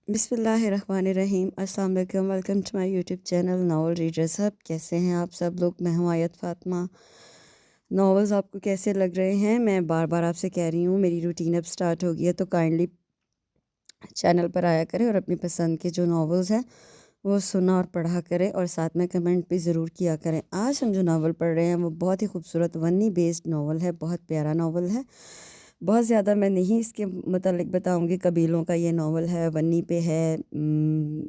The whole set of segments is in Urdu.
بسم اللہ الرحمن الرحیم۔ السلام علیکم، welcome to my YouTube channel novel reader صاحب۔ کیسے ہیں آپ سب لوگ؟ میں ہوں آیت فاطمہ۔ ناولز آپ کو کیسے لگ رہے ہیں؟ میں بار بار آپ سے کہہ رہی ہوں میری روٹین اب سٹارٹ ہو گئی ہے، تو کائنڈلی چینل پر آیا کریں اور اپنی پسند کے جو ناولز ہیں وہ سنا اور پڑھا کریں، اور ساتھ میں کمنٹ بھی ضرور کیا کریں۔ آج ہم جو ناول پڑھ رہے ہیں وہ بہت ہی خوبصورت ونی بیسڈ ناول ہے، بہت پیارا ناول ہے۔ بہت زیادہ میں نہیں اس کے متعلق بتاؤں گی، قبیلوں کا یہ ناول ہے، ونی پہ ہے،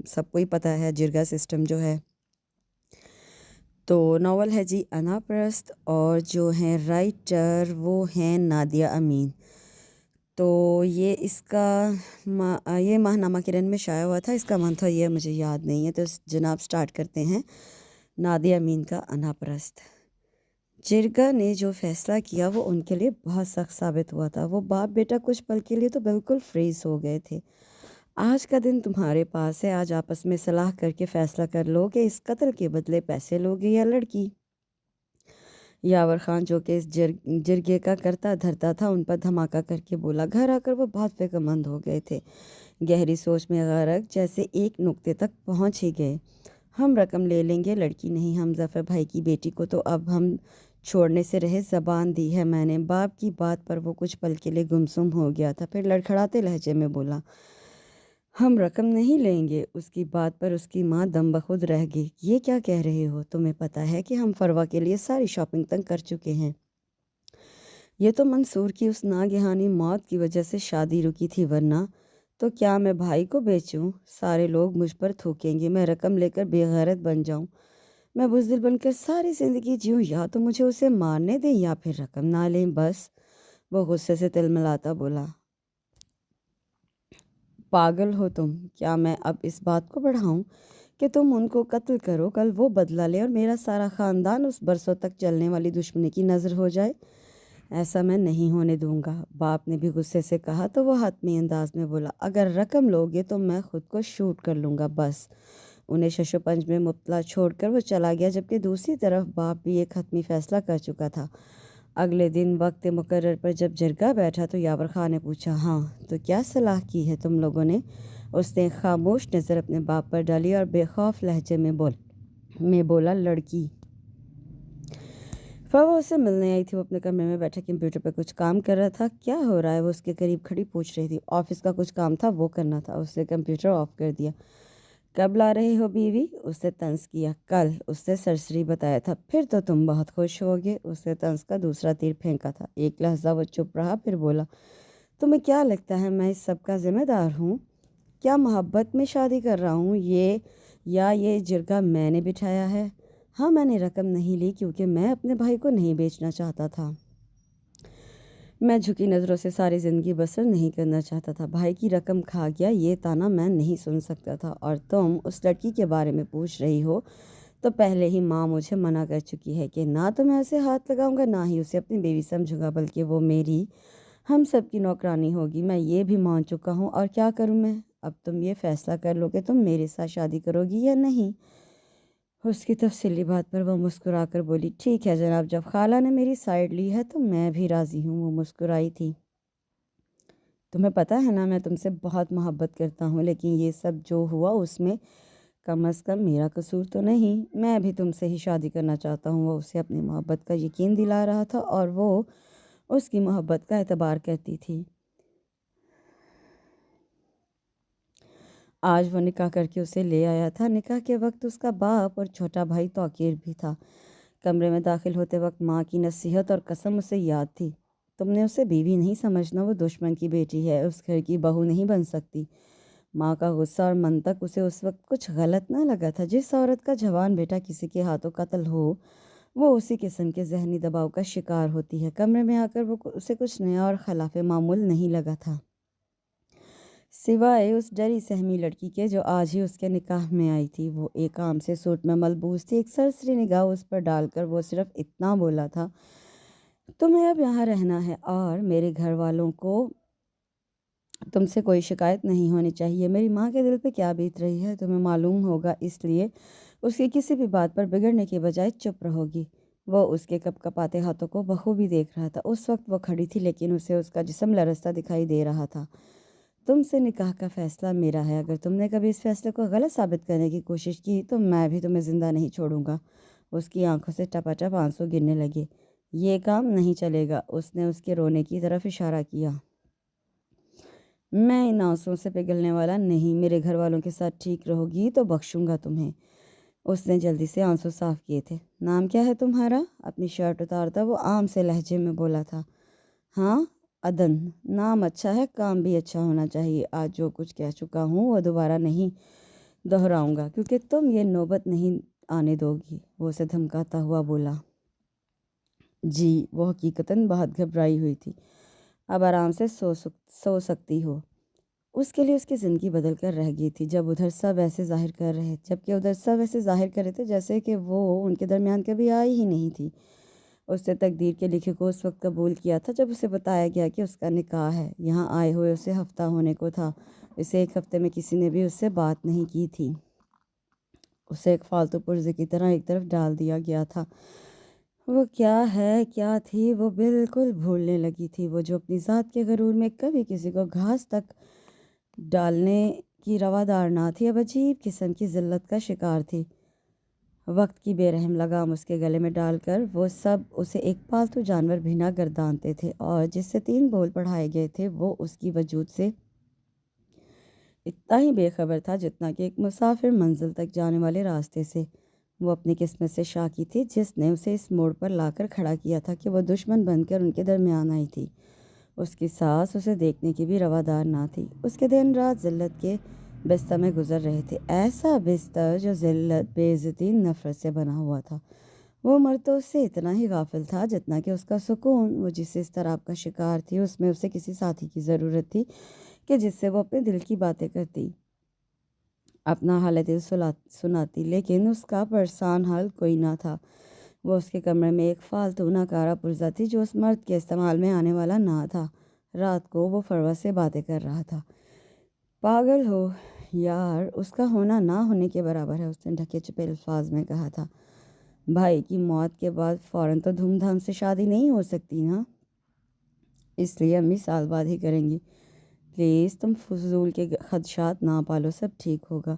سب کو ہی پتہ ہے جرگا سسٹم جو ہے۔ تو ناول ہے جی انا پرست، اور جو ہیں رائٹر وہ ہیں نادیہ امین۔ تو یہ اس کا یہ ماہنامہ کرن میں شائع ہوا تھا، اس کا منتھا یہ مجھے یاد نہیں ہے، تو جناب سٹارٹ کرتے ہیں۔ نادیہ امین کا انا پرست۔ جرگا نے جو فیصلہ کیا وہ ان کے لیے بہت سخت ثابت ہوا تھا۔ وہ باپ بیٹا کچھ پل کے لیے تو بالکل فریز ہو گئے تھے۔ آج کا دن تمہارے پاس ہے، آج آپس میں صلاح کر کے فیصلہ کر لو کہ اس قتل کے بدلے پیسے لوگے یا لڑکی۔ یاور خان جو کہ اس جرگے کا کرتا دھرتا تھا ان پر دھماکہ کر کے بولا۔ گھر آ کر وہ بہت فکر مند ہو گئے تھے، گہری سوچ میں غرق، جیسے ایک نقطے تک پہنچ ہی گئے۔ ہم رقم لے لیں گے، لڑکی نہیں۔ ہم ظفر بھائی کی بیٹی کو تو اب ہم چھوڑنے سے رہے، زبان دی ہے میں نے۔ باپ کی بات پر وہ کچھ پل کے لیے گمسم ہو گیا تھا، پھر لڑکھڑاتے لہجے میں بولا، ہم رقم نہیں لیں گے۔ اس کی بات پر اس کی ماں دم بخود رہ گئی۔ یہ کیا کہہ رہے ہو؟ تمہیں پتہ ہے کہ ہم فروا کے لیے ساری شاپنگ تک کر چکے ہیں۔ یہ تو منصور کی اس ناگہانی موت کی وجہ سے شادی رکی تھی، ورنہ تو کیا میں بھائی کو بیچوں؟ سارے لوگ مجھ پر تھوکیں گے، میں رقم لے کر بے غیرت بن جاؤں، میں بزدل بن کر ساری زندگی جیوں، یا تو مجھے اسے مارنے دیں یا پھر رقم نہ لیں بس۔ وہ غصے سے تلملاتا بولا، پاگل ہو تم؟ کیا میں اب اس بات کو بڑھاؤں کہ تم ان کو قتل کرو، کل وہ بدلہ لے اور میرا سارا خاندان اس برسوں تک چلنے والی دشمنی کی نظر ہو جائے؟ ایسا میں نہیں ہونے دوں گا۔ باپ نے بھی غصے سے کہا تو وہ حتمی انداز میں بولا، اگر رقم لوگے تو میں خود کو شوٹ کر لوں گا بس۔ انہیں شش و پنج میں مبتلا چھوڑ کر وہ چلا گیا، جبکہ دوسری طرف باپ بھی ایک حتمی فیصلہ کر چکا تھا۔ اگلے دن وقت مقرر پر جب جرگا بیٹھا تو یاور خان نے پوچھا، ہاں تو کیا صلاح کی ہے تم لوگوں نے؟ اس نے خاموش نظر اپنے باپ پر ڈالی اور بے خوف لہجے میں بولا، لڑکی۔ فوا اسے ملنے آئی تھی، وہ اپنے کمرے میں بیٹھا کمپیوٹر پہ کچھ کام کر رہا تھا۔ کیا ہو رہا ہے؟ وہ اس کے قریب کھڑی پوچھ رہی تھی۔ آفس کا کچھ کام تھا وہ کرنا تھا۔ اس نے کمپیوٹر آف کر دیا۔ کب لا رہے ہو بیوی؟ اس نے طنز کیا۔ کل، اس نے سرسری بتایا تھا۔ پھر تو تم بہت خوش ہوگے۔ اس نے طنز کا دوسرا تیر پھینکا تھا۔ ایک لحظہ وہ چپ رہا، پھر بولا، تمہیں کیا لگتا ہے میں اس سب کا ذمہ دار ہوں؟ کیا محبت میں شادی کر رہا ہوں یہ جرگا میں نے بٹھایا ہے؟ ہاں، میں نے رقم نہیں لی کیونکہ میں اپنے بھائی کو نہیں بیچنا چاہتا تھا۔ میں جھکی نظروں سے ساری زندگی بسر نہیں کرنا چاہتا تھا۔ بھائی کی رقم کھا گیا، یہ تانا میں نہیں سن سکتا تھا۔ اور تم اس لڑکی کے بارے میں پوچھ رہی ہو تو پہلے ہی ماں مجھے منع کر چکی ہے کہ نہ تو میں اسے ہاتھ لگاؤں گا، نہ ہی اسے اپنی بیوی سمجھوں گا، بلکہ وہ میری، ہم سب کی نوکرانی ہوگی۔ میں یہ بھی مان چکا ہوں، اور کیا کروں میں؟ اب تم یہ فیصلہ کر لو کہ تم میرے ساتھ شادی کرو گی یا نہیں۔ اس کی تفصیلی بات پر وہ مسکرا کر بولی، ٹھیک ہے جناب، جب خالہ نے میری سائیڈ لی ہے تو میں بھی راضی ہوں۔ وہ مسکرائی تھی۔ تمہیں پتہ ہے نا میں تم سے بہت محبت کرتا ہوں، لیکن یہ سب جو ہوا اس میں کم از کم میرا قصور تو نہیں۔ میں بھی تم سے ہی شادی کرنا چاہتا ہوں۔ وہ اسے اپنی محبت کا یقین دلا رہا تھا اور وہ اس کی محبت کا اعتبار کرتی تھی۔ آج وہ نکاح کر کے اسے لے آیا تھا۔ نکاح کے وقت اس کا باپ اور چھوٹا بھائی توقیر بھی تھا۔ کمرے میں داخل ہوتے وقت ماں کی نصیحت اور قسم اسے یاد تھی، تم نے اسے بیوی نہیں سمجھنا، وہ دشمن کی بیٹی ہے، اس گھر کی بہو نہیں بن سکتی۔ ماں کا غصہ اور منطق اسے اس وقت کچھ غلط نہ لگا تھا۔ جس عورت کا جوان بیٹا کسی کے ہاتھوں قتل ہو، وہ اسی قسم کے ذہنی دباؤ کا شکار ہوتی ہے۔ کمرے میں آ کر وہ اسے کچھ نیا اور خلاف معمول نہیں لگا تھا، سوائے اس ڈری سہمی لڑکی کے جو آج ہی اس کے نکاح میں آئی تھی۔ وہ ایک عام سے سوٹ میں ملبوس تھی۔ ایک سرسری نگاہ اس پر ڈال کر وہ صرف اتنا بولا تھا، تمہیں اب یہاں رہنا ہے اور میرے گھر والوں کو تم سے کوئی شکایت نہیں ہونی چاہیے۔ میری ماں کے دل پہ کیا بیت رہی ہے تمہیں معلوم ہوگا، اس لیے اس کی کسی بھی بات پر بگڑنے کے بجائے چپ رہو گی۔ وہ اس کے کپ کپاتے ہاتھوں کو بخوبی دیکھ رہا تھا۔ اس وقت وہ کھڑی تھی لیکن اسے اس کا جسم لرزتا دکھائی دے رہا تھا۔ تم سے نکاح کا فیصلہ میرا ہے، اگر تم نے کبھی اس فیصلے کو غلط ثابت کرنے کی کوشش کی تو میں بھی تمہیں زندہ نہیں چھوڑوں گا۔ اس کی آنکھوں سے ٹپا ٹپ آنسو گرنے لگے۔ یہ کام نہیں چلے گا، اس نے اس کے رونے کی طرف اشارہ کیا۔ میں ان آنسوؤں سے پگھلنے والا نہیں، میرے گھر والوں کے ساتھ ٹھیک رہو گی تو بخشوں گا تمہیں۔ اس نے جلدی سے آنسو صاف کیے تھے۔ نام کیا ہے تمہارا؟ اپنی شرٹ اتارتا وہ عام سے لہجے میں بولا تھا۔ ہاں عدن، نام اچھا ہے، کام بھی اچھا ہونا چاہیے۔ آج جو کچھ کہہ چکا ہوں وہ دوبارہ نہیں دہراؤں گا کیونکہ تم یہ نوبت نہیں آنے دو گی، وہ اسے دھمکاتا ہوا بولا۔ جی، وہ حقیقتاً بہت گھبرائی ہوئی تھی۔ اب آرام سے سو سکتی ہو۔ اس کے لیے اس کی زندگی بدل کر رہ گئی تھی جبکہ ادھر سب ایسے ظاہر کر رہے تھے جیسے کہ وہ ان کے درمیان کبھی آئی ہی نہیں تھی۔ اس نے تقدیر کے لکھے کو اس وقت قبول کیا تھا جب اسے بتایا گیا کہ اس کا نکاح ہے۔ یہاں آئے ہوئے اسے ہفتہ ہونے کو تھا۔ اسے ایک ہفتے میں کسی نے بھی اس سے بات نہیں کی تھی۔ اسے ایک فالتو پرزے کی طرح ایک طرف ڈال دیا گیا تھا۔ وہ کیا تھی وہ بالکل بھولنے لگی تھی۔ وہ جو اپنی ذات کے غرور میں کبھی کسی کو گھاس تک ڈالنے کی روادار نہ تھی، اب عجیب قسم کی ذلت کا شکار تھی۔ وقت کی بے رحم لگام اس کے گلے میں ڈال کر وہ سب اسے ایک پالتو جانور بھی نہ گردانتے تھے، اور جس سے 3 بول پڑھائے گئے تھے وہ اس کی وجود سے اتنا ہی بے خبر تھا جتنا کہ ایک مسافر منزل تک جانے والے راستے سے۔ وہ اپنی قسمت سے شاکی تھی جس نے اسے اس موڑ پر لا کر کھڑا کیا تھا کہ وہ دشمن بن کر ان کے درمیان آئی تھی۔ اس کی سانس اسے دیکھنے کی بھی روادار نہ تھی۔ اس کے دن رات ذلت کے بستر میں گزر رہے تھے، ایسا بستر جو ذلت، بے عزتی، نفرت سے بنا ہوا تھا۔ وہ مرد تو اس سے اتنا ہی غافل تھا جتنا کہ اس کا سکون۔ وہ جس اضطراب کا شکار تھی اس میں اسے کسی ساتھی کی ضرورت تھی کہ جس سے وہ اپنے دل کی باتیں کرتی، اپنا حال دل سناتی، لیکن اس کا پرسان حال کوئی نہ تھا۔ وہ اس کے کمرے میں ایک فالتو ناکارہ پرزہ تھی جو اس مرد کے استعمال میں آنے والا نہ تھا۔ رات کو وہ فروا سے باتیں کر رہا تھا۔ پاگل ہو یار، اس کا ہونا نہ ہونے کے برابر ہے، اس نے ڈھکے چھپے الفاظ میں کہا تھا۔ بھائی کی موت کے بعد فوراً تو دھوم دھام سے شادی نہیں ہو سکتی نا، اس لیے امی سال بعد ہی کریں گی۔ پلیز تم فضول کے خدشات نہ پالو، سب ٹھیک ہوگا۔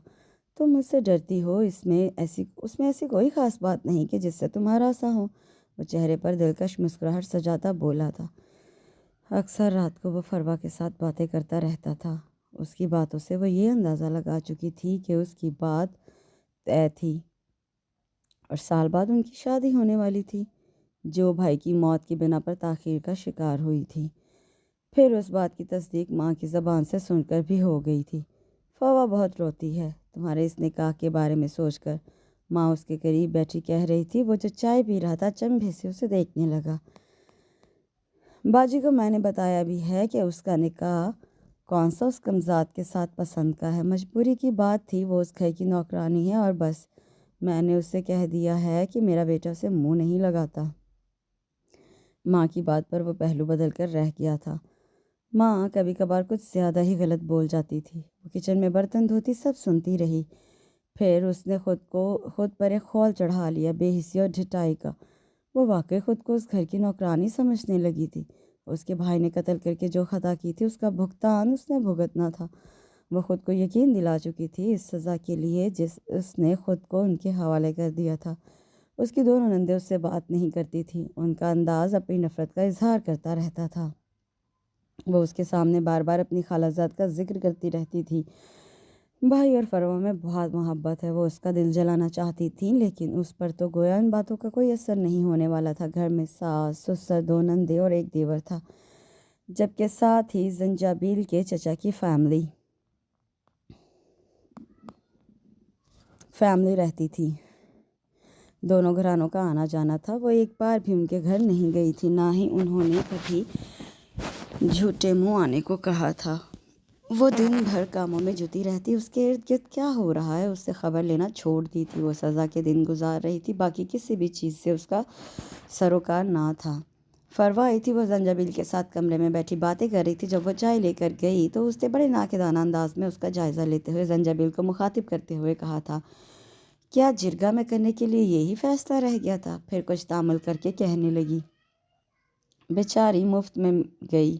تم مجھ سے ڈرتی ہو، اس میں ایسی کوئی خاص بات نہیں کہ جس سے تمہارا سا ہو۔ وہ چہرے پر دلکش مسکراہٹ سجاتا بولا تھا۔ اکثر رات کو وہ فروا کے ساتھ باتیں کرتا رہتا تھا۔ اس کی باتوں سے وہ یہ اندازہ لگا چکی تھی کہ اس کی بات طے تھی اور سال بعد ان کی شادی ہونے والی تھی، جو بھائی کی موت کی بنا پر تاخیر کا شکار ہوئی تھی۔ پھر اس بات کی تصدیق ماں کی زبان سے سن کر بھی ہو گئی تھی۔ فوا بہت روتی ہے تمہارے اس نکاح کے بارے میں سوچ کر، ماں اس کے قریب بیٹھی کہہ رہی تھی۔ وہ جو چائے پی رہا تھا چمبے سے اسے دیکھنے لگا۔ باجی کو میں نے بتایا بھی ہے کہ اس کا نکاح کون سا اس کمزاد کے ساتھ پسند کا ہے، مجبوری کی بات تھی، وہ اس گھر کی نوکرانی ہے اور بس۔ میں نے اسے کہہ دیا ہے کہ میرا بیٹا اسے منہ نہیں لگاتا۔ ماں کی بات پر وہ پہلو بدل کر رہ گیا تھا۔ ماں کبھی کبھار کچھ زیادہ ہی غلط بول جاتی تھی۔ وہ کچن میں برتن دھوتی سب سنتی رہی۔ پھر اس نے خود پر ایک خول چڑھا لیا، بے حسی اور ڈھٹائی کا۔ وہ واقعی خود کو اس گھر کی نوکرانی سمجھنے لگی تھی۔ اس کے بھائی نے قتل کر کے جو خطا کی تھی اس کا بھگتان اس نے بھگتنا تھا۔ وہ خود کو یقین دلا چکی تھی اس سزا کے لیے جس اس نے خود کو ان کے حوالے کر دیا تھا۔ اس کی 2 ننندیں اس سے بات نہیں کرتی تھیں، ان کا انداز اپنی نفرت کا اظہار کرتا رہتا تھا۔ وہ اس کے سامنے بار بار اپنی خالہ زاد کا ذکر کرتی رہتی تھی۔ بھائی اور فروا میں بہت محبت ہے، وہ اس کا دل جلانا چاہتی تھیں لیکن اس پر تو گویا ان باتوں کا کوئی اثر نہیں ہونے والا تھا۔ گھر میں ساس، سسر، 2 نندیں اور ایک دیور تھا، جبکہ ساتھ ہی زنجابیل کے چچا کی فیملی رہتی تھی۔ دونوں گھرانوں کا آنا جانا تھا۔ وہ ایک بار بھی ان کے گھر نہیں گئی تھی، نہ ہی انہوں نے کبھی جھوٹے منہ آنے کو کہا تھا۔ وہ دن بھر کاموں میں جٹی رہتی، اس کے ارد گرد کیا ہو رہا ہے اس سے خبر لینا چھوڑ دی تھی۔ وہ سزا کے دن گزار رہی تھی، باقی کسی بھی چیز سے اس کا سروکار نہ تھا۔ فروا آئی تھی، وہ زنجبیل کے ساتھ کمرے میں بیٹھی باتیں کر رہی تھی۔ جب وہ چائے لے کر گئی تو اس نے بڑے ناقدانہ انداز میں اس کا جائزہ لیتے ہوئے زنجبیل کو مخاطب کرتے ہوئے کہا تھا، کیا جرگہ میں کرنے کے لیے یہی فیصلہ رہ گیا تھا؟ پھر کچھ تامل کر کے کہنے لگی، بیچاری مفت میں گئی،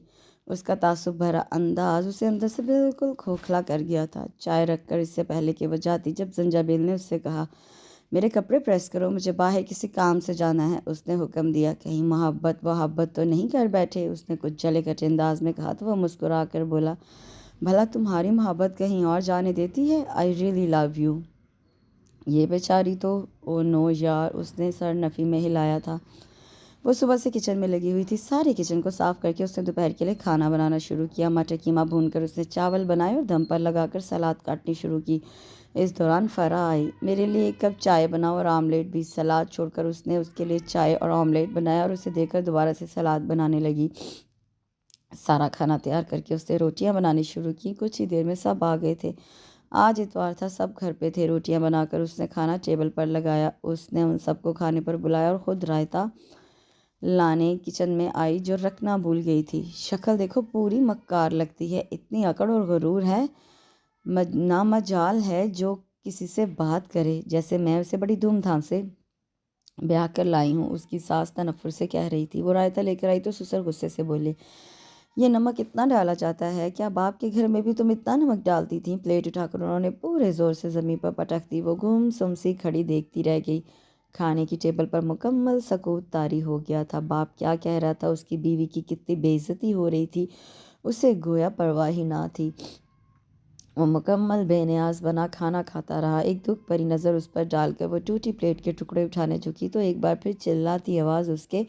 اس کا تعصب بھرا انداز اسے اندر سے بالکل کھوکھلا کر گیا تھا۔ چائے رکھ کر اس سے پہلے کہ وہ جاتی، جب زنجبیل نے اس سے کہا، میرے کپڑے پریس کرو، مجھے باہر کسی کام سے جانا ہے، اس نے حکم دیا۔ کہیں محبت تو نہیں کر بیٹھے، اس نے کچھ جلے کٹے انداز میں کہا تو وہ مسکرا کر بولا، بھلا تمہاری محبت کہیں اور جانے دیتی ہے؟ I really love you. یہ بیچاری تو، او نو یار، اس نے سر نفی میں ہلایا تھا۔ وہ صبح سے کچن میں لگی ہوئی تھی۔ سارے کچن کو صاف کر کے اس نے دوپہر کے لیے کھانا بنانا شروع کیا۔ مٹر قیمہ بھون کر اس نے چاول بنائے اور دم پر لگا کر سلاد کاٹنی شروع کی۔ اس دوران فرح آئی۔ میرے لیے ایک کپ چائے بناؤ اور آملیٹ بھی۔ سلاد چھوڑ کر اس نے اس کے لیے چائے اور آملیٹ بنایا اور اسے دے کر دوبارہ سے سلاد بنانے لگی۔ سارا کھانا تیار کر کے اس نے روٹیاں بنانی شروع کی۔ کچھ ہی دیر میں سب آ گئے تھے۔ آج اتوار تھا، سب گھر پہ تھے۔ روٹیاں بنا کر اس نے کھانا ٹیبل پر لگایا۔ اس نے ان سب کو کھانے پر بلایا اور خود رائتا لانے کچن میں آئی جو رکھنا بھول گئی تھی۔ شکل دیکھو، پوری مکار لگتی ہے، اتنی اکڑ اور غرور ہے، نہ مجال ہے جو کسی سے بات کرے، جیسے میں اسے بڑی دھوم دھام سے بیاہ کر لائی ہوں، اس کی ساس تنفر سے کہہ رہی تھی۔ وہ رائتا لے کر آئی تو سسر غصے سے بولے، یہ نمک اتنا ڈالا جاتا ہے کیا؟ باپ کے گھر میں بھی تم اتنا نمک ڈالتی تھیں؟ پلیٹ اٹھا کر انہوں نے پورے زور سے زمین پر پٹک دی۔ وہ گم سم سی کھڑی دیکھتی رہ گئی۔ کھانے کی ٹیبل پر مکمل سکوت طاری ہو گیا تھا۔ باپ کیا کہہ رہا تھا، اس کی بیوی کی کتنی بے عزتی ہو رہی تھی، اسے گویا پرواہ ہی نہ تھی۔ وہ مکمل بے نیاز بنا کھانا کھاتا رہا۔ ایک دکھ بھری نظر اس پر ڈال کر وہ ٹوٹی پلیٹ کے ٹکڑے اٹھانے جھکی تو ایک بار پھر چلاتی آواز اس کے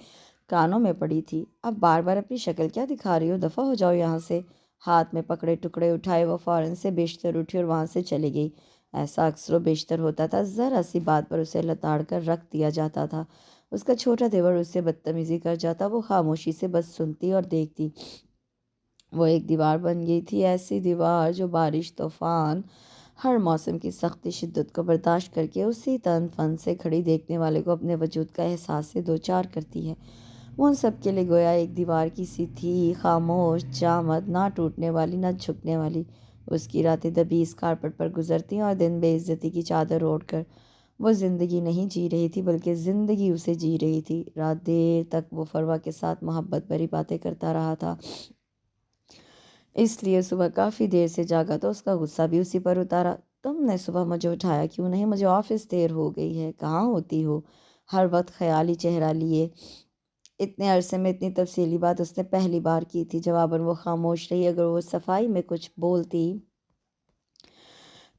کانوں میں پڑی تھی، اب بار بار اپنی شکل کیا دکھا رہی ہو؟ دفع ہو جاؤ یہاں سے۔ ہاتھ میں پکڑے ٹکڑے اٹھائے وہ فوراً سے بیشتر اٹھی اور وہاں سے چلی گئی۔ ایسا اکثر و بیشتر ہوتا تھا، ذرا سی بات پر اسے لتاڑ کر رکھ دیا جاتا تھا۔ اس کا چھوٹا دیور اس سے بدتمیزی کر جاتا، وہ خاموشی سے بس سنتی اور دیکھتی۔ وہ ایک دیوار بن گئی تھی، ایسی دیوار جو بارش، طوفان، ہر موسم کی سختی شدت کو برداشت کر کے اسی تن فن سے کھڑی دیکھنے والے کو اپنے وجود کا احساس سے دوچار کرتی ہے۔ وہ ان سب کے لیے گویا ایک دیوار کی سی تھی، خاموش، جامد، نہ ٹوٹنے والی نہ جھکنے والی۔ اس کی راتیں دبی اس کارپٹ پر گزرتی اور دن بے عزتی کی چادر اوڑھ کر۔ وہ زندگی نہیں جی رہی تھی بلکہ زندگی اسے جی رہی تھی۔ رات دیر تک وہ فروا کے ساتھ محبت بھری باتیں کرتا رہا تھا، اس لیے صبح کافی دیر سے جاگا تو اس کا غصہ بھی اسی پر اتارا۔ تم نے صبح مجھے اٹھایا کیوں نہیں؟ مجھے آفس دیر ہو گئی ہے۔ کہاں ہوتی ہو؟ ہر وقت خیالی چہرہ لیے۔ اتنے عرصے میں اتنی تفصیلی بات اس نے پہلی بار کی تھی۔ جواباً وہ خاموش رہی۔ اگر وہ صفائی میں کچھ بولتی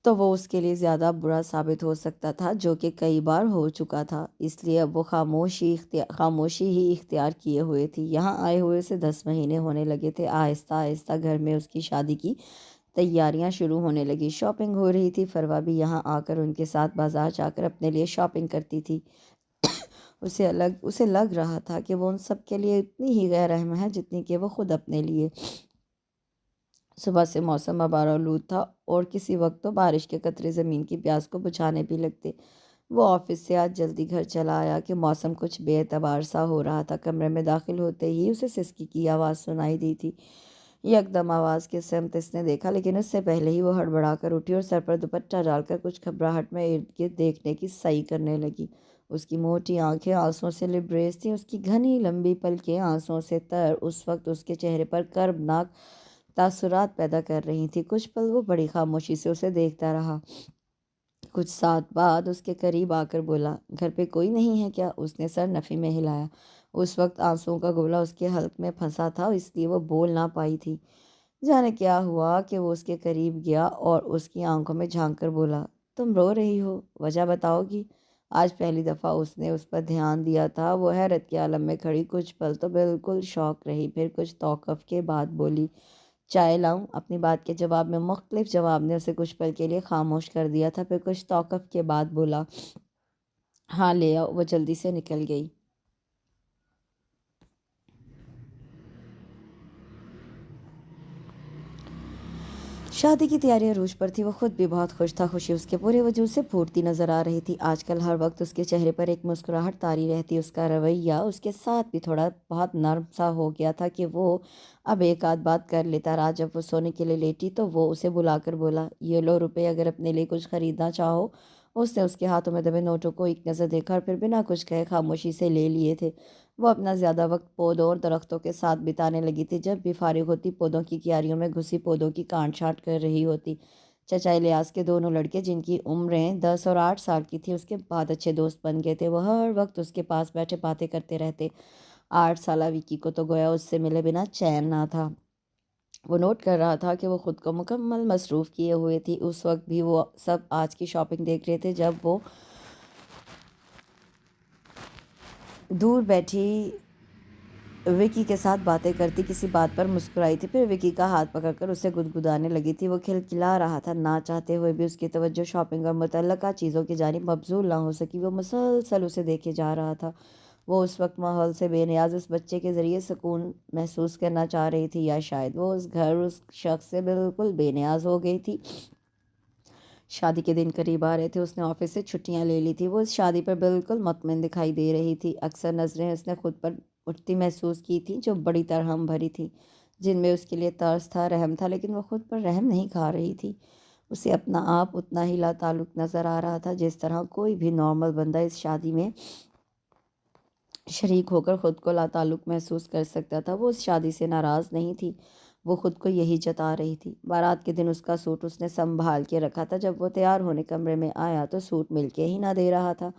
تو وہ اس کے لیے زیادہ برا ثابت ہو سکتا تھا، جو کہ کئی بار ہو چکا تھا۔ اس لیے اب وہ خاموشی ہی اختیار کیے ہوئے تھی۔ یہاں آئے ہوئے اسے 10 مہینے ہونے لگے تھے۔ آہستہ آہستہ گھر میں اس کی شادی کی تیاریاں شروع ہونے لگی۔ شاپنگ ہو رہی تھی۔ فروا بھی یہاں آ کر ان کے ساتھ بازار جا کر اپنے لیے شاپنگ کرتی تھی۔ اسے لگ رہا تھا کہ وہ ان سب کے لیے اتنی ہی غیر اہم ہے جتنی کہ وہ خود اپنے لیے۔ صبح سے موسم ابار آلود تھا اور کسی وقت تو بارش کے قطرے زمین کی پیاس کو بجھانے بھی لگتے۔ وہ آفس سے آج جلدی گھر چلا آیا کہ موسم کچھ بے اعتبار سا ہو رہا تھا۔ کمرے میں داخل ہوتے ہی اسے سسکی کی آواز سنائی دی تھی۔ یکدم آواز کے سمت اس نے دیکھا، لیکن اس سے پہلے ہی وہ ہڑبڑا کر اٹھی اور سر پر دوپٹہ ڈال کر کچھ گھبراہٹ میں ارد گرد دیکھنے کی سعی کرنے لگی۔ اس کی موٹی آنکھیں آنسوؤں سے لبریز تھیں، اس کی گھنی لمبی پلکیں آنسوؤں سے تر اس وقت اس کے چہرے پر کربناک تاثرات پیدا کر رہی تھیں۔ کچھ پل وہ بڑی خاموشی سے اسے دیکھتا رہا۔ کچھ ساتھ بعد اس کے قریب آ کر بولا، گھر پہ کوئی نہیں ہے کیا؟ اس نے سر نفی میں ہلایا۔ اس وقت آنسوؤں کا گولا اس کے حلق میں پھنسا تھا، اس لیے وہ بول نہ پائی تھی۔ جانے کیا ہوا کہ وہ اس کے قریب گیا اور اس کی آنکھوں میں جھانک کر بولا، تم رو رہی ہو، وجہ بتاؤ گی؟ آج پہلی دفعہ اس نے اس پر دھیان دیا تھا۔ وہ حیرت کے عالم میں کھڑی کچھ پل تو بالکل شاک رہی، پھر کچھ توقف کے بعد بولی، چائے لاؤں؟ اپنی بات کے جواب میں مختلف جواب نے اسے کچھ پل کے لیے خاموش کر دیا تھا، پھر کچھ توقف کے بعد بولا، ہاں لے آؤ۔ وہ جلدی سے نکل گئی۔ شادی کی تیاریاں عروج پر تھی۔ وہ خود بھی بہت خوش تھا، خوشی اس کے پورے وجود سے پھوٹتی نظر آ رہی تھی۔ آج کل ہر وقت اس کے چہرے پر ایک مسکراہٹ طاری رہتی۔ اس کا رویہ اس کے ساتھ بھی تھوڑا بہت نرم سا ہو گیا تھا کہ وہ اب ایک آدھ بات کر لیتا رہا۔ جب وہ سونے کے لیے لیٹی تو وہ اسے بلا کر بولا، یہ لو روپے، اگر اپنے لیے کچھ خریدنا چاہو۔ اس نے اس کے ہاتھوں میں دبے نوٹوں کو ایک نظر دیکھا اور پھر بنا کچھ کہے خاموشی سے لے لیے تھے۔ وہ اپنا زیادہ وقت پودوں اور درختوں کے ساتھ بتانے لگی تھی۔ جب بھی فارغ ہوتی پودوں کی کیاریوں میں گھسی پودوں کی کانٹ چھانٹ کر رہی ہوتی۔ چچا الیاس کے دونوں لڑکے، جن کی عمریں 10 اور 8 سال کی تھی، اس کے بہت اچھے دوست بن گئے تھے۔ وہ ہر وقت اس کے پاس بیٹھے باتیں کرتے رہتے۔ 8 سالہ وکی کو تو گویا اس سے ملے بنا چین نہ تھا۔ وہ نوٹ کر رہا تھا کہ وہ خود کو مکمل مصروف کیے ہوئے تھی۔ اس وقت بھی وہ سب آج کی شاپنگ دیکھ رہے تھے جب وہ دور بیٹھی وکی کے ساتھ باتیں کرتی کسی بات پر مسکرائی تھی، پھر وکی کا ہاتھ پکڑ کر اسے گدگدانے لگی تھی۔ وہ کھلکھلا رہا تھا، نہ چاہتے ہوئے بھی اس کی توجہ شاپنگ اور متعلقہ چیزوں کی جانب مبذول نہ ہو سکی۔ وہ مسلسل اسے دیکھے جا رہا تھا۔ وہ اس وقت ماحول سے بے نیاز اس بچے کے ذریعے سکون محسوس کرنا چاہ رہی تھی، یا شاید وہ اس گھر، اس شخص سے بالکل بے نیاز ہو گئی تھی۔ شادی کے دن قریب آ رہے تھے۔ اس نے آفس سے چھٹیاں لے لی تھی۔ وہ اس شادی پر بالکل مطمئن دکھائی دے رہی تھی۔ اکثر نظریں اس نے خود پر اٹھتی محسوس کی تھیں جو بڑی ترہم بھری تھیں، جن میں اس کے لیے ترس تھا، رحم تھا، لیکن وہ خود پر رحم نہیں کھا رہی تھی۔ اسے اپنا آپ اتنا ہی لا تعلق نظر آ رہا تھا جس طرح کوئی بھی نارمل بندہ اس شادی میں شریک ہو کر خود کو لا تعلق محسوس کر سکتا تھا۔ وہ اس شادی سے ناراض نہیں تھی، وہ خود کو یہی جتا رہی تھی۔ بارات کے دن اس کا سوٹ اس نے سنبھال کے رکھا تھا۔ جب وہ تیار ہونے کمرے میں آیا تو سوٹ مل کے ہی نہ دے رہا تھا۔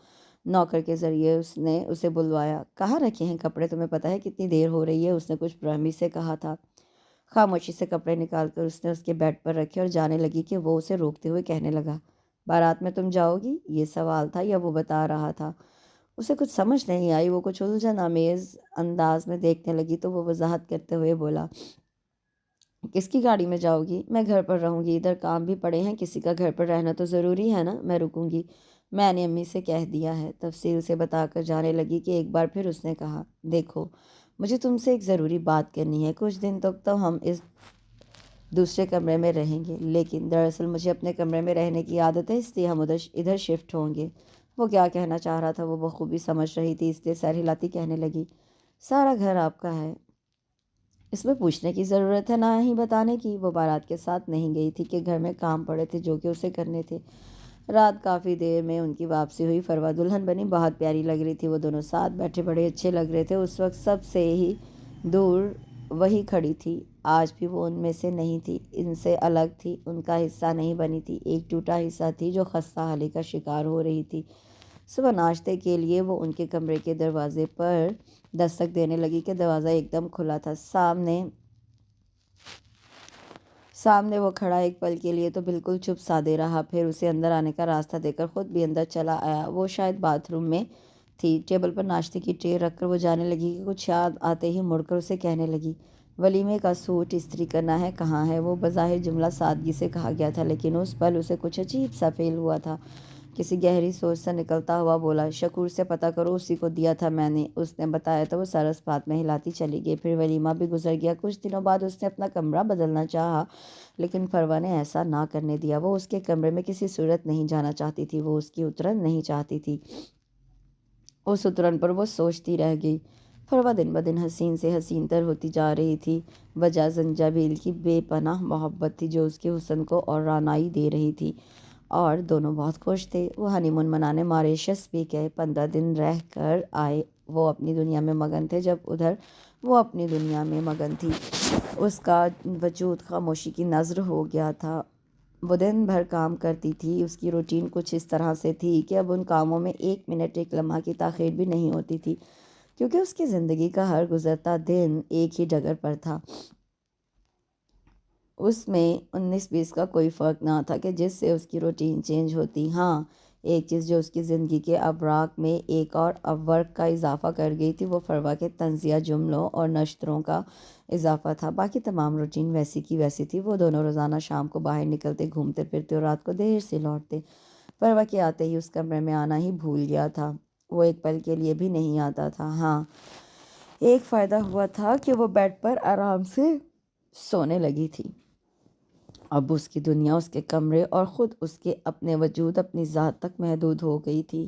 نوکر کے ذریعے اس نے اسے بلوایا۔ کہاں رکھے ہیں کپڑے؟ تمہیں پتہ ہے کتنی دیر ہو رہی ہے؟ اس نے کچھ برہمی سے کہا تھا۔ خاموشی سے کپڑے نکال کر اس نے اس کے بیڈ پر رکھے اور جانے لگی کہ وہ اسے روکتے ہوئے کہنے لگا، بارات میں تم جاؤ گی؟ یہ سوال تھا یا وہ بتا رہا تھا؟ اسے کچھ سمجھ نہیں آئی۔ وہ کچھ الجھن آمیز انداز میں دیکھنے لگی تو وہ وضاحت کرتے ہوئے بولا، کس کی گاڑی میں جاؤ گی؟ میں گھر پر رہوں گی، ادھر کام بھی پڑے ہیں، کسی کا گھر پر رہنا تو ضروری ہے نا، میں رکوں گی، میں نے امی سے کہہ دیا ہے۔ تفصیل سے بتا کر جانے لگی کہ ایک بار پھر اس نے کہا، دیکھو مجھے تم سے ایک ضروری بات کرنی ہے۔ کچھ دن تک تو ہم اس دوسرے کمرے میں رہیں گے، لیکن دراصل مجھے اپنے کمرے میں رہنے کی عادت ہے، اس لیے ہم ادھر شفٹ ہوں گے۔ وہ کیا کہنا چاہ رہا تھا وہ بخوبی سمجھ رہی تھی، اس لیے سر ہلاتی کہنے لگی، سارا گھر آپ کا ہے، اس میں پوچھنے کی ضرورت ہے نہ ہی بتانے کی۔ وہ بارات کے ساتھ نہیں گئی تھی کہ گھر میں کام پڑے تھے جو کہ اسے کرنے تھے۔ رات کافی دیر میں ان کی واپسی ہوئی۔ فروا دلہن بنی بہت پیاری لگ رہی تھی۔ وہ دونوں ساتھ بیٹھے بڑے اچھے لگ رہے تھے۔ اس وقت سب سے ہی دور وہی کھڑی تھی۔ آج بھی وہ ان میں سے نہیں تھی، ان سے الگ تھی، ان کا حصہ نہیں بنی تھی، ایک ٹوٹا حصہ تھی جو خستہ حالی کا شکار ہو رہی تھی۔ صبح ناشتے کے لیے وہ ان کے کمرے کے دروازے پر دستک دینے لگی کہ دروازہ ایک دم کھلا تھا۔ سامنے وہ کھڑا ایک پل کے لیے تو بالکل چپ سادے رہا، پھر اسے اندر آنے کا راستہ دے کر خود بھی اندر چلا آیا۔ وہ شاید باتھ روم میں تھی۔ ٹیبل پر ناشتے کی ٹرے رکھ کر وہ جانے لگی کہ کچھ یاد آتے ہی مڑ کر اسے کہنے لگی، ولیمے کا سوٹ استری کرنا ہے، کہاں ہے؟ وہ بظاہر جملہ سادگی سے کہا گیا تھا، لیکن اس پل اسے کچھ عجیب سا فیل ہوا تھا۔ کسی گہری سوچ سے نکلتا ہوا بولا، شکور سے پتہ کرو، اسی کو دیا تھا میں نے۔ اس نے بتایا تو وہ سر اس بات میں ہلاتی چلی گئی۔ پھر ولیمہ بھی گزر گیا۔ کچھ دنوں بعد اس نے اپنا کمرہ بدلنا چاہا، لیکن فروا نے ایسا نہ کرنے دیا۔ وہ اس کے کمرے میں کسی صورت نہیں جانا چاہتی تھی، وہ اس کی اترن نہیں چاہتی تھی۔ اس اترن پر وہ سوچتی رہ گئی۔ فروا دن بدن حسین سے حسین تر ہوتی جا رہی تھی۔ وجہ زنجبیل کی بے پناہ محبت تھی جو اس کے حسن کو اور رعنائی دے رہی تھی، اور دونوں بہت خوش تھے۔ وہ ہنی مون منانے ماریشس بھی گئے، 15 دن رہ کر آئے۔ وہ اپنی دنیا میں مگن تھے، جب ادھر وہ اپنی دنیا میں مگن تھی۔ اس کا وجود خاموشی کی نذر ہو گیا تھا۔ وہ دن بھر کام کرتی تھی۔ اس کی روٹین کچھ اس طرح سے تھی کہ اب ان کاموں میں ایک منٹ ایک لمحہ کی تاخیر بھی نہیں ہوتی تھی، کیونکہ اس کی زندگی کا ہر گزرتا دن ایک ہی ڈگر پر تھا۔ اس میں 19-20 کا کوئی فرق نہ تھا کہ جس سے اس کی روٹین چینج ہوتی۔ ہاں، ایک چیز جو اس کی زندگی کے ابراق میں ایک اور ورق کا اضافہ کر گئی تھی، وہ فروا کے طنزیہ جملوں اور نشتروں کا اضافہ تھا۔ باقی تمام روٹین ویسی کی ویسی تھی۔ وہ دونوں روزانہ شام کو باہر نکلتے، گھومتے پھرتے اور رات کو دیر سے لوٹتے۔ فروا کے آتے ہی اس کمرے میں آنا ہی بھول گیا تھا۔ وہ ایک پل کے لیے بھی نہیں آتا تھا۔ ہاں، ایک فائدہ ہوا تھا کہ وہ بیڈ پر آرام سے سونے لگی تھی۔ اب اس کی دنیا، اس کے کمرے اور خود اس کے اپنے وجود، اپنی ذات تک محدود ہو گئی تھی۔